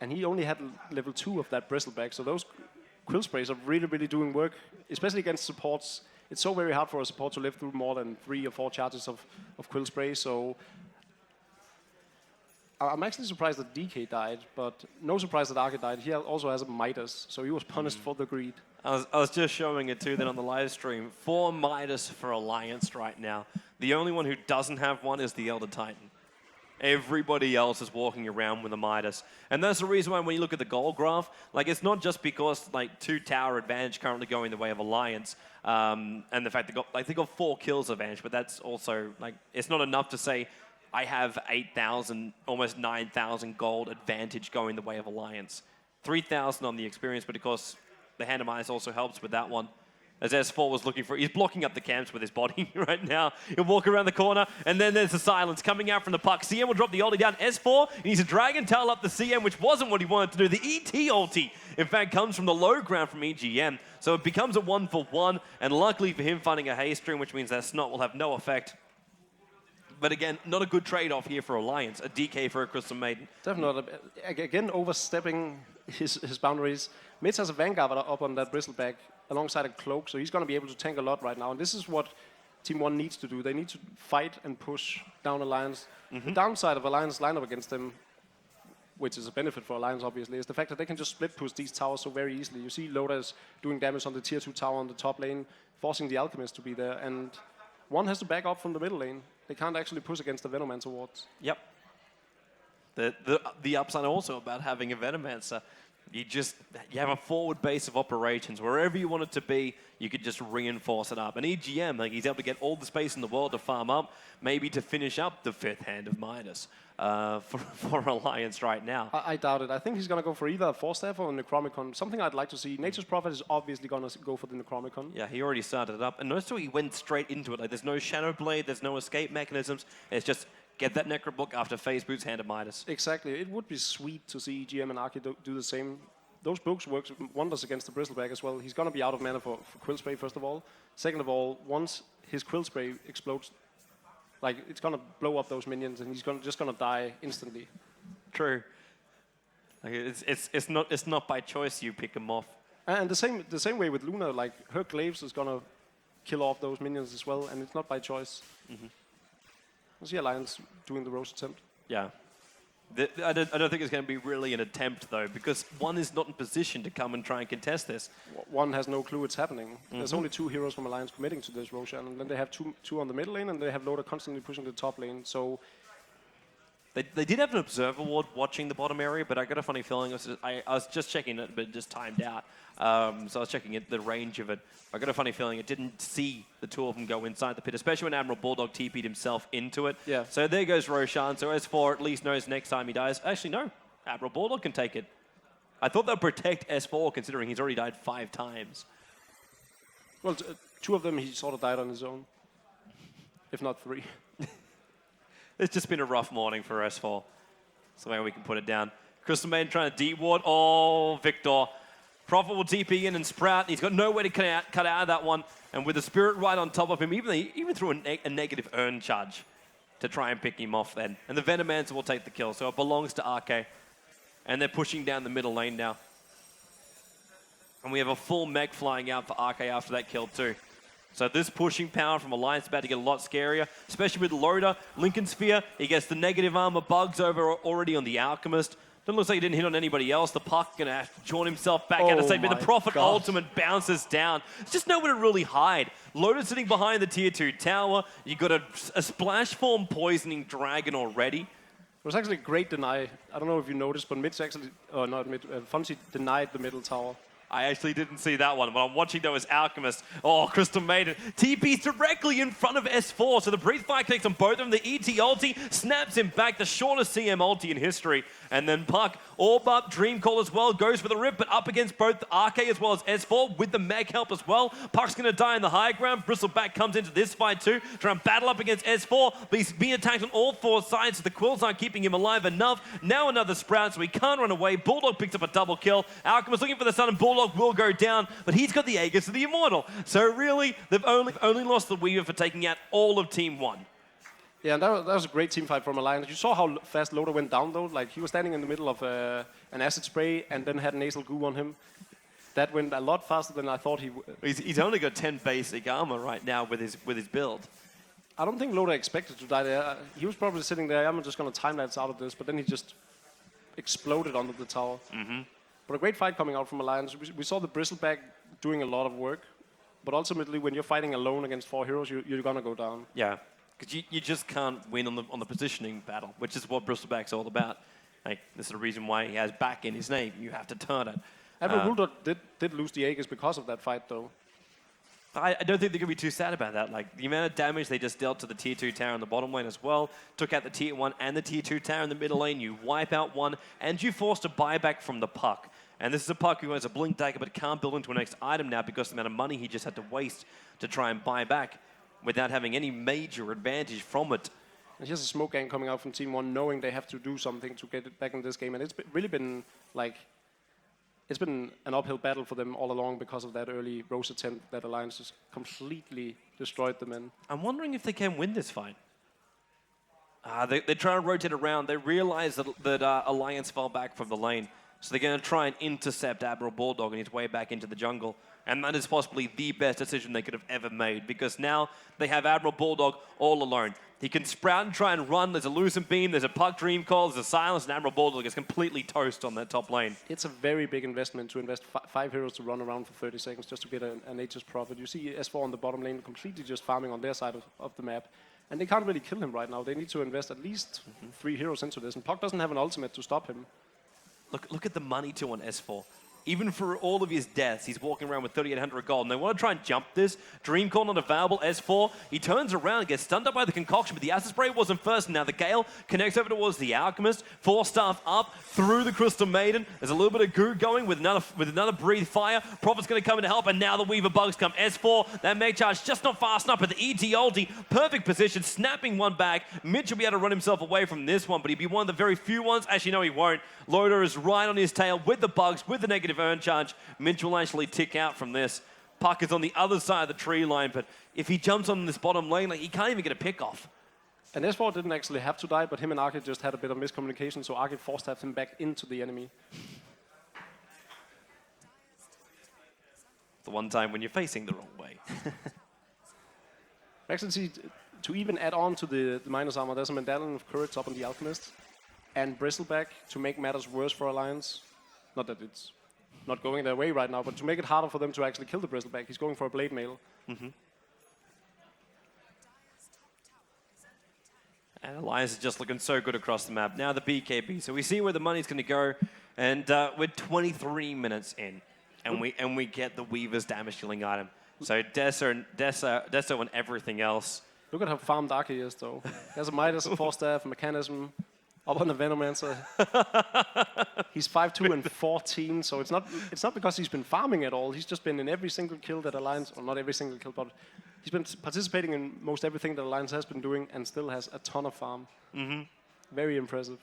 and he only had level 2 of that Bristleback. So those quill sprays are really, really doing work, especially against supports. It's so very hard for a support to live through more than 3 or 4 charges of quill spray. So I'm actually surprised that DK died, but no surprise that Arke died. He also has a Midas, so he was punished for the greed. I was just showing it too then on the live stream. 4 Midas for Alliance right now. The only one who doesn't have one is the Elder Titan. Everybody else is walking around with a Midas. And that's the reason why when you look at the goal graph, like it's not just because like 2 tower advantage currently going the way of Alliance, and the fact they got 4 kills advantage, but that's also like, it's not enough to say, I have 8,000, almost 9,000 gold advantage going the way of Alliance. 3,000 on the experience, but of course, the Hand of Midas also helps with that one. As S4 was looking for, he's blocking up the camps with his body right now. He'll walk around the corner, and then there's the silence coming out from the puck. CM will drop the ulti down. S4 needs a Dragon Tail up the CM, which wasn't what he wanted to do. The ET ulti, in fact, comes from the low ground from EGM. So it becomes a 1-for-1, and luckily for him, finding a haste stream, which means that Snot will have no effect. But again, not a good trade-off here for Alliance. A DK for a Crystal Maiden. Definitely not. Again, overstepping his boundaries. Mitch has a Vanguard up on that Bristleback alongside a Cloak, so he's going to be able to tank a lot right now. And this is what Team 1 needs to do. They need to fight and push down Alliance. The downside of Alliance lineup against them, which is a benefit for Alliance, obviously, is the fact that they can just split push these towers so very easily. You see Loda's doing damage on the tier 2 tower on the top lane, forcing the Alchemist to be there, and one has to back up from the middle lane. They can't actually push against the Venomancer wards. Yep. The upside also about having a Venomancer. You have a forward base of operations. Wherever you want it to be, you could just reinforce it up. And EGM, like he's able to get all the space in the world to farm up, maybe to finish up the 5th Hand of Midas for Alliance right now. I doubt it. I think he's going to go for either a Force Staff or a Necromicon. Something I'd like to see. Nature's Prophet is obviously going to go for the Necromicon. Yeah, he already started it up. And notice how he went straight into it. Like there's no Shadow Blade, there's no escape mechanisms. It's just get that Necro Book after Phase Boot's Hand of Midas. Exactly. It would be sweet to see EGM and Arki do the same. Those books work wonders against the Bristleback as well. He's going to be out of mana for Quill Spray, first of all. Second of all, once his Quill Spray explodes, like it's going to blow up those minions, and he's just going to die instantly. True. Like it's not by choice you pick him off. And the same way with Luna, like her glaives is going to kill off those minions as well, and it's not by choice. I see Alliance doing the Rose attempt. Yeah. I don't think it's going to be really an attempt, though, because one is not in position to come and try and contest this. One has no clue it's happening. There's only 2 heroes from Alliance committing to this Roshan, and then they have two on the middle lane, and they have Loda constantly pushing the top lane. So they did have an observer ward watching the bottom area, but I got a funny feeling. I was just checking it, but it just timed out. So I was checking the range of it. I got a funny feeling it didn't see the 2 of them go inside the pit, especially when Admiral Bulldog TP'd himself into it. Yeah. So there goes Roshan. So S4 at least knows next time he dies. Actually, no. Admiral Bulldog can take it. I thought they'd protect S4 considering he's already died 5 times. Well, 2 of them he sort of died on his own, if not 3. It's just been a rough morning for S4. That's the way we can put it down. Crystal Maiden trying to D-ward. Oh, Victor. Prophet will TP in and Sprout. He's got nowhere to cut out of that one. And with the Spirit right on top of him, even threw a negative earn charge to try and pick him off then. And the Venomancer will take the kill. So it belongs to RK. And they're pushing down the middle lane now. And we have a full mech flying out for RK after that kill too. So this pushing power from Alliance is about to get a lot scarier, especially with Loader, Lincoln Sphere. He gets the negative armor bugs over already on the Alchemist. Doesn't look like he didn't hit on anybody else. The Puck going to have to join himself back out of state, but the Prophet ultimate bounces down. There's just nowhere to really hide. Loader sitting behind the tier 2 tower. You got a splash form poisoning dragon already. It was actually a great deny. I don't know if you noticed, but Mitch actually, Fonzie denied the middle tower. I actually didn't see that one, but I'm watching though as Alchemist. Oh, Crystal Maiden. TP's directly in front of S4, so the Breathe Fire connects on both of them. The ET ulti snaps him back, the shortest CM ulti in history. And then Puck, Orb up, Dream Call as well, goes for the rip, but up against both RK as well as S4 with the mag help as well. Puck's going to die in the high ground. Bristleback comes into this fight too, trying to battle up against S4, but he's being attacked on all 4 sides, so the Quills aren't keeping him alive enough. Now another Sprout, so he can't run away. Bulldog picks up a double kill. Alchemist looking for the sun, and Bulldog will go down, but he's got the Aegis of the Immortal. So really, they've only lost the Weaver for taking out all of Team 1. Yeah, and that was a great team fight from Alliance. You saw how fast Loader went down, though. Like, he was standing in the middle of an acid spray and then had nasal goo on him. That went a lot faster than I thought he would. He's only got 10 basic armor right now with his build. I don't think Loader expected to die there. He was probably sitting there, I'm just going to time-lapse out of this, but then he just exploded under the tower. Mm-hmm. But a great fight coming out from Alliance. We saw the Bristleback doing a lot of work, but ultimately, when you're fighting alone against 4 heroes, you're going to go down. Yeah. Because you just can't win on the positioning battle, which is what Bristleback's all about. Like, this is the reason why he has back in his name. You have to turn it. Admiral Bulldog did lose the Aegis because of that fight, though. I don't think they're going to be too sad about that. Like, the amount of damage they just dealt to the tier 2 tower in the bottom lane as well, took out the tier 1 and the tier 2 tower in the middle lane, you wipe out one, and you forced a buyback from the Puck. And this is a Puck who has a Blink Dagger but can't build into a next item now because of the amount of money he just had to waste to try and buy back without having any major advantage from it. And here's a smoke gang coming out from Team 1, knowing they have to do something to get it back in this game. And it's really been, like, it's been an uphill battle for them all along because of that early Rose attempt that Alliance just completely destroyed them in. I'm wondering if they can win this fight. They're trying to rotate around. They realize that Alliance fell back from the lane. So they're going to try and intercept Admiral Bulldog on his way back into the jungle. And that is possibly the best decision they could have ever made, because now they have Admiral Bulldog all alone. He can sprout and try and run. There's a Lucent Beam, there's a Puck Dream Call, there's a Silence, and Admiral Bulldog is completely toast on that top lane. It's a very big investment to invest 5 heroes to run around for 30 seconds just to get an Nature's Prophet. You see S4 on the bottom lane completely just farming on their side of the map. And they can't really kill him right now. They need to invest at least 3 heroes into this. And Puck doesn't have an ultimate to stop him. Look at the money too on S4. Even for all of his deaths, he's walking around with 3,800 gold. And they want to try and jump this. Dream Call not available. S4, he turns around and gets stunned up by the Concoction, but the Acid Spray wasn't first. Now the Gale connects over towards the Alchemist. 4 staff up through the Crystal Maiden. There's a little bit of goo going with another Breathe Fire. Prophet's going to come in to help, and now the Weaver Bugs come. S4, that Meg Charge just not fast enough, but the ET ulti, perfect position, snapping one back. Mitch will be able to run himself away from this one, but he'd be one of the very few ones. Actually, no, he won't. Loader is right on his tail with the bugs, with the negative earn charge. Mitch will actually tick out from this. Puck is on the other side of the tree line, but if he jumps on this bottom lane, like, he can't even get a pick off. And S4 didn't actually have to die, but him and Arcade just had a bit of miscommunication, so Arcade forced him back into the enemy. The one time when you're facing the wrong way. Actually, see, to even add on to the minus armor, there's a Medallion of Courage up on the Alchemist, and Bristleback to make matters worse for Alliance. Not that it's not going their way right now, but to make it harder for them to actually kill the Bristleback, he's going for a Blade Mail. Mm-hmm. And Alliance is just looking so good across the map. Now the BKB, so we see where the money's going to go, and we're 23 minutes in, and we get the Weaver's damage dealing item. So Deso and everything else. Look at how farmed Arcade is, though. He has a Midas, a 4-staff, a Mechanism, up on the Venomancer. He's 5'2" and 14, so it's not because he's been farming at all. He's just been in every single kill that Alliance, or not every single kill, but he's been participating in most everything that Alliance has been doing and still has a ton of farm. Very impressive.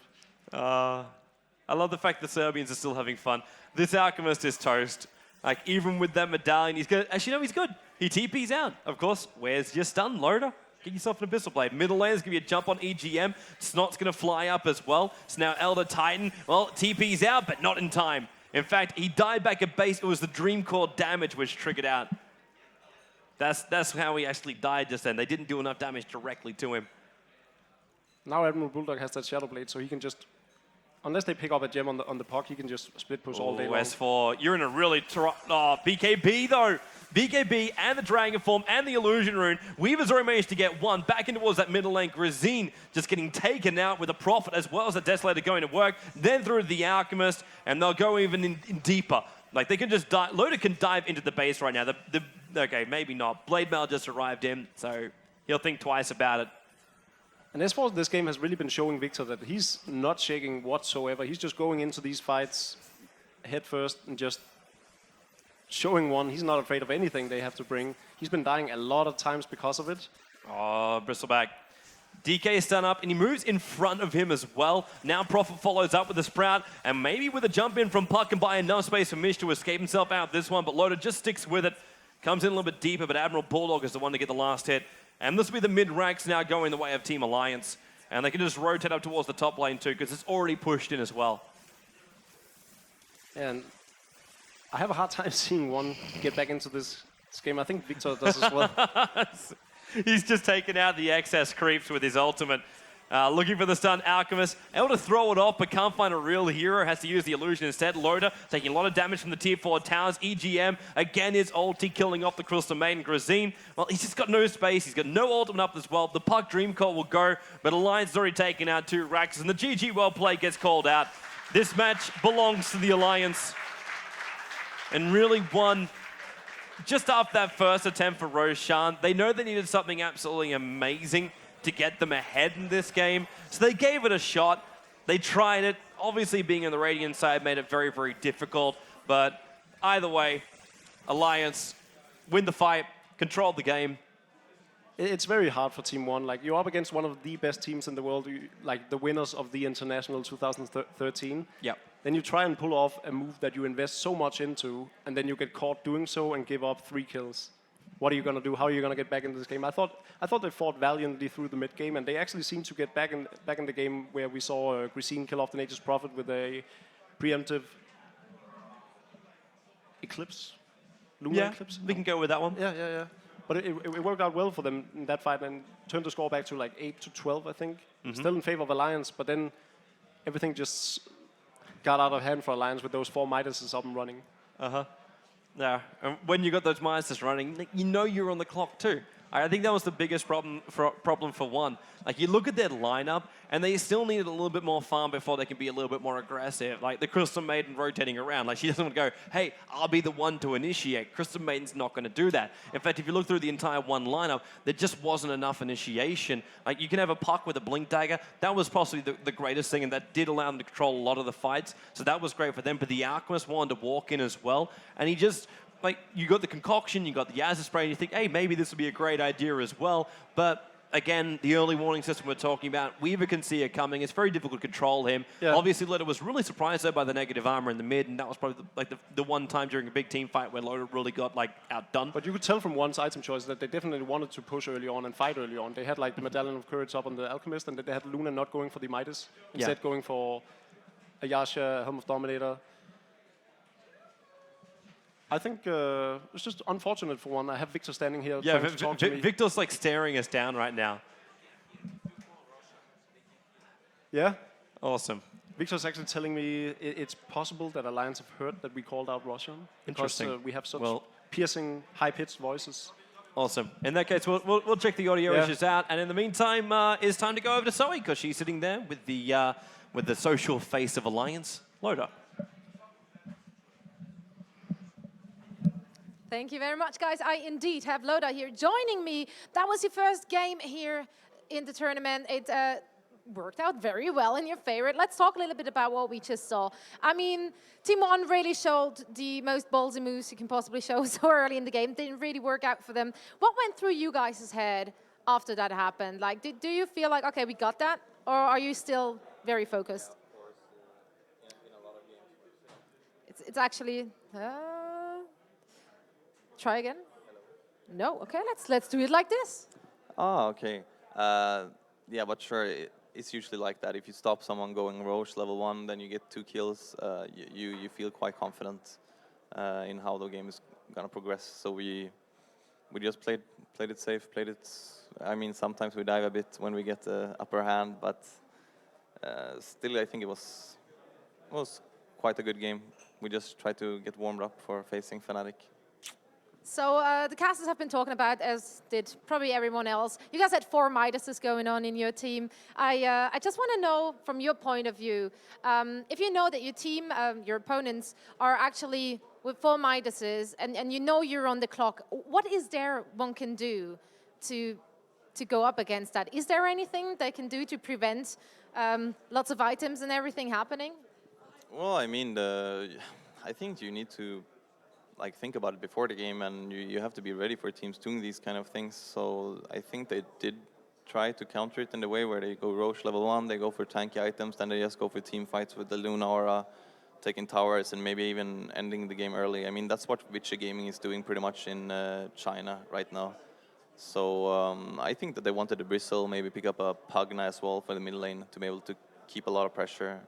I love the fact the Serbians are still having fun. This Alchemist is toast. Like, even with that medallion, he's good. Actually, no, he's good. He TP's out. Of course, where's your stun, Loader? Get yourself an Abyssal Blade. Middle lane's going to be a jump on EGM. Snot's going to fly up as well. So now Elder Titan, well, TP's out, but not in time. In fact, he died back at base. It was the Dream Core damage which triggered out. That's how he actually died just then. They didn't do enough damage directly to him. Now Admiral Bulldog has that Shadow Blade, so he can just, unless they pick up a gem on the puck, he can just split push all day long. S4, you're in a really BKB though. BKB and the Dragon Form and the Illusion Rune. Weaver's already managed to get one back in towards that middle lane. Grazine just getting taken out with a Prophet as well as the Desolator going to work. Then through the Alchemist, and they'll go even in deeper. Like, they can just dive. Loader can dive into the base right now. Okay, maybe not. Blade Mail just arrived in, so he'll think twice about it. And S4 this game has really been showing Victor that he's not shaking whatsoever. He's just going into these fights head first and just showing one. He's not afraid of anything they have to bring. He's been dying a lot of times because of it. Oh, Bristleback. DK is done up, and he moves in front of him as well. Now Prophet follows up with a Sprout, and maybe with a jump in from Puck and buy enough space for Mish to escape himself out this one, but Loader just sticks with it. Comes in a little bit deeper, but Admiral Bulldog is the one to get the last hit. And this will be the mid-ranks now going the way of Team Alliance. And they can just rotate up towards the top lane too, because it's already pushed in as well. And I have a hard time seeing one get back into this game. I think Victor does as well. He's just taken out the excess creeps with his ultimate. Looking for the stun, Alchemist, able to throw it off, but can't find a real hero, has to use the illusion instead. Loader taking a lot of damage from the tier 4 towers. EGM, again, his ulti killing off the Crystal Maiden. Grazine, well, he's just got no space, he's got no ultimate up as well. The Puck Dream Core will go, but Alliance has already taken out 2 Raxes, and the GG well played gets called out. This match belongs to the Alliance, and really won just after that first attempt for Roshan. They know they needed something absolutely amazing to get them ahead in this game. So they gave it a shot. They tried it. Obviously, being on the Radiant side made it very, very difficult. But either way, Alliance win the fight, control the game. It's very hard for Team 1. Like, you're up against one of the best teams in the world, like the winners of the International 2013. Yep. Then you try and pull off a move that you invest so much into, and then you get caught doing so and give up 3 kills. What are you going to do? How are you going to get back into this game? I thought they fought valiantly through the mid game, and they actually seemed to get back in the game where we saw Grazine kill off the Nature's Prophet with a preemptive Eclipse. Lunar Eclipse? We can go with that one. Yeah. But it worked out well for them in that fight and turned the score back to like 8-12, I think. Still in favor of Alliance, but then everything just got out of hand for Alliance with those 4 Midases up and running. Yeah, and when you got those Midases running, you know you're on the clock too. I think that was the biggest problem for one. Like, you look at their lineup, and they still needed a little bit more farm before they can be a little bit more aggressive. Like, the Crystal Maiden rotating around. Like, she doesn't want to go, hey, I'll be the one to initiate. Crystal Maiden's not going to do that. In fact, if you look through the entire one lineup, there just wasn't enough initiation. Like, you can have a Puck with a Blink Dagger. That was possibly the greatest thing, and that did allow them to control a lot of the fights. So that was great for them. But the Alchemist wanted to walk in as well, and he just... Like, you got the concoction, you got the Azure Spray, and you think, hey, maybe this would be a great idea as well. But again, the early warning system we're talking about, Weaver can see it coming. It's very difficult to control him. Yeah. Obviously, Loader was really surprised though by the negative armor in the mid, and that was probably the one time during a big team fight where Loader really got like outdone. But you could tell from one's item choice that they definitely wanted to push early on and fight early on. They had like the Medallion of Courage up on the Alchemist, and they had Luna not going for the Midas, instead going for a Yasha, Helm of Dominator. I think it's just unfortunate for one. I have Victor standing here trying to talk to me. Victor's like staring us down right now. Yeah? Awesome. Victor's actually telling me it's possible that Alliance have heard that we called out Roshan. Interesting. Because we have such piercing, high-pitched voices. Awesome. In that case, we'll check the audio issues out. And in the meantime, it's time to go over to Zoe, because she's sitting there with the social face of Alliance. Loader. Thank you very much, guys. I indeed have Loda here joining me. That was your first game here in the tournament. It worked out very well in your favor. Let's talk a little bit about what we just saw. I mean, Team 1 really showed the most ballsy moves you can possibly show so early in the game. Didn't really work out for them. What went through you guys' head after that happened? Like, do you feel like, okay, we got that? Or are you still very focused? Yeah, of course. In a lot of games. It's actually... try again? No, okay, let's do it like this. Oh, okay. Yeah, but sure, it's usually like that. If you stop someone going Roche level 1, then you get 2 kills. You feel quite confident in how the game is gonna progress. So we just played it safe, played it. I mean, sometimes we dive a bit when we get the upper hand, but still, I think it was quite a good game. We just tried to get warmed up for facing Fnatic. So the casters have been talking about, as did probably everyone else. You guys had 4 Midases going on in your team. I just want to know, from your point of view, if you know that your team, your opponents, are actually with 4 Midases, and you know you're on the clock, what is there one can do to go up against that? Is there anything they can do to prevent lots of items and everything happening? Well, I mean, I think you need to think about it before the game, and you have to be ready for teams doing these kind of things. So I think they did try to counter it in the way where they go Roche level 1, they go for tanky items, then they just go for team fights with the Luna Aura, taking towers, and maybe even ending the game early. I mean, that's what Witcher Gaming is doing pretty much in China right now. So I think that they wanted to bristle, maybe pick up a Pugna as well for the mid lane to be able to keep a lot of pressure.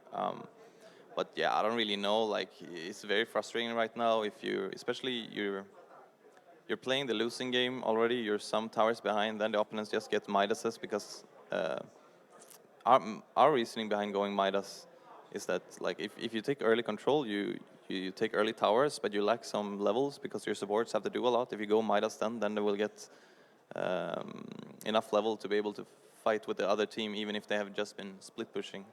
But yeah, I don't really know. Like, it's very frustrating right now if you're playing the losing game already. You're some towers behind, then the opponents just get Midases because our reasoning behind going Midas is that if you take early control, you take early towers, but you lack some levels because your supports have to do a lot. If you go Midas, then they will get enough level to be able to fight with the other team, even if they have just been split pushing.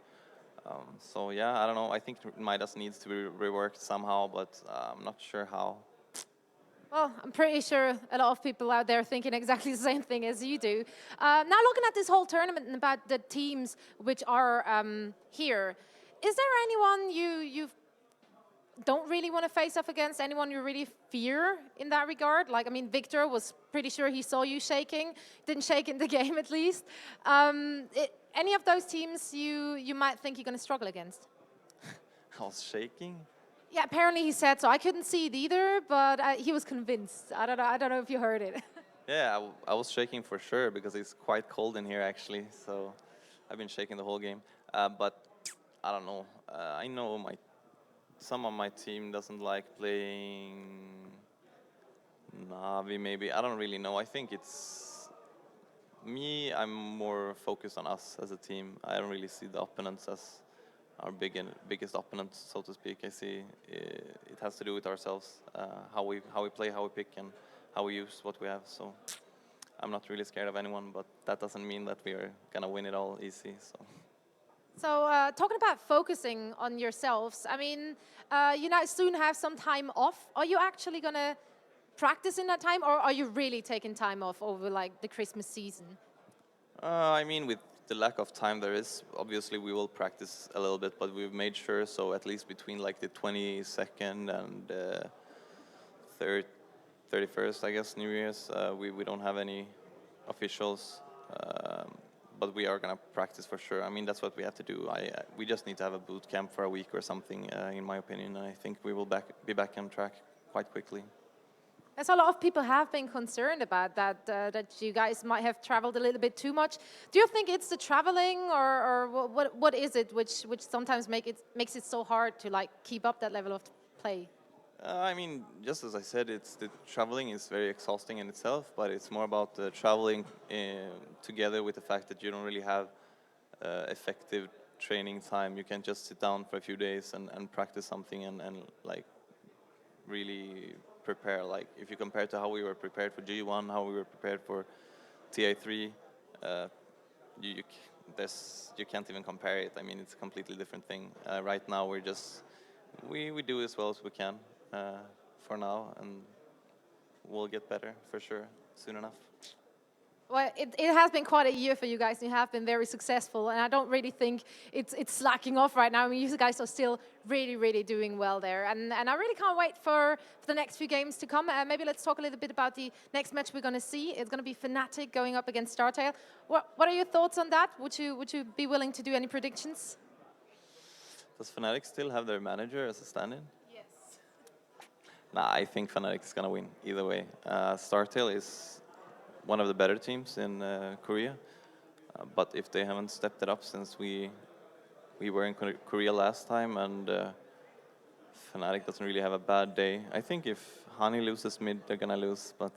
So yeah, I don't know. I think Midas needs to be reworked somehow, but I'm not sure how. Well, I'm pretty sure a lot of people out there thinking exactly the same thing as you do. Now, looking at this whole tournament and about the teams which are here, is there anyone you don't really want to face off against? Anyone you really fear in that regard? Like, I mean, Victor was pretty sure he saw you shaking. Didn't shake in the game, at least. Any of those teams you might think you're going to struggle against? I was shaking. Yeah, apparently he said so. I couldn't see it either, but he was convinced. I don't know if you heard it. Yeah, I was shaking for sure because it's quite cold in here actually. So I've been shaking the whole game. But I don't know. I know some of my team doesn't like playing Navi. Maybe I don't really know. I think it's me. I'm more focused on us as a team. I don't really see the opponents as our biggest opponent, so to speak. I see it has to do with ourselves, how we play, how we pick, and how we use what we have. So I'm not really scared of anyone, but that doesn't mean that we are gonna win it all easy. So talking about focusing on yourselves, I mean, you now soon have some time off. Are you actually gonna practice in that time, or are you really taking time off over like the Christmas season? I mean, with the lack of time there is, obviously we will practice a little bit, but we've made sure, so at least between like the 22nd and 31st, I guess, New Year's, we don't have any officials, but we are gonna practice for sure. I mean, that's what we have to do. We just need to have a boot camp for a week or something, in my opinion, and I think we will be back on track quite quickly. As a lot of people have been concerned about that, that you guys might have traveled a little bit too much. Do you think it's the traveling, or what is it which sometimes makes it so hard to like keep up that level of play? I mean, just as I said, the traveling is very exhausting in itself, but it's more about traveling together with the fact that you don't really have effective training time. You can't just sit down for a few days and practice something and like really prepare. Like, if you compare to how we were prepared for G1, how we were prepared for TI3, you can't even compare it. I mean, it's a completely different thing. Right now, we do as well as we can for now, and we'll get better for sure soon enough. Well, it has been quite a year for you guys. You have been very successful, and I don't really think it's slacking off right now. I mean, you guys are still really, really doing well there, and I really can't wait for the next few games to come. Maybe let's talk a little bit about the next match we're going to see. It's going to be Fnatic going up against StarTale. What are your thoughts on that? Would you be willing to do any predictions? Does Fnatic still have their manager as a stand-in? Yes. Nah, I think Fnatic is gonna win either way. StarTale is one of the better teams in Korea, but if they haven't stepped it up since we were in Korea last time, and Fnatic doesn't really have a bad day. I think if Honey loses mid, they're gonna lose, but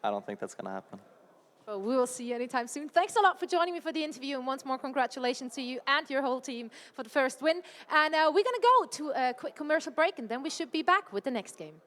I don't think that's gonna happen. Well, we will see you anytime soon. Thanks a lot for joining me for the interview, and once more, congratulations to you and your whole team for the first win. And we're going to go to a quick commercial break, and then we should be back with the next game.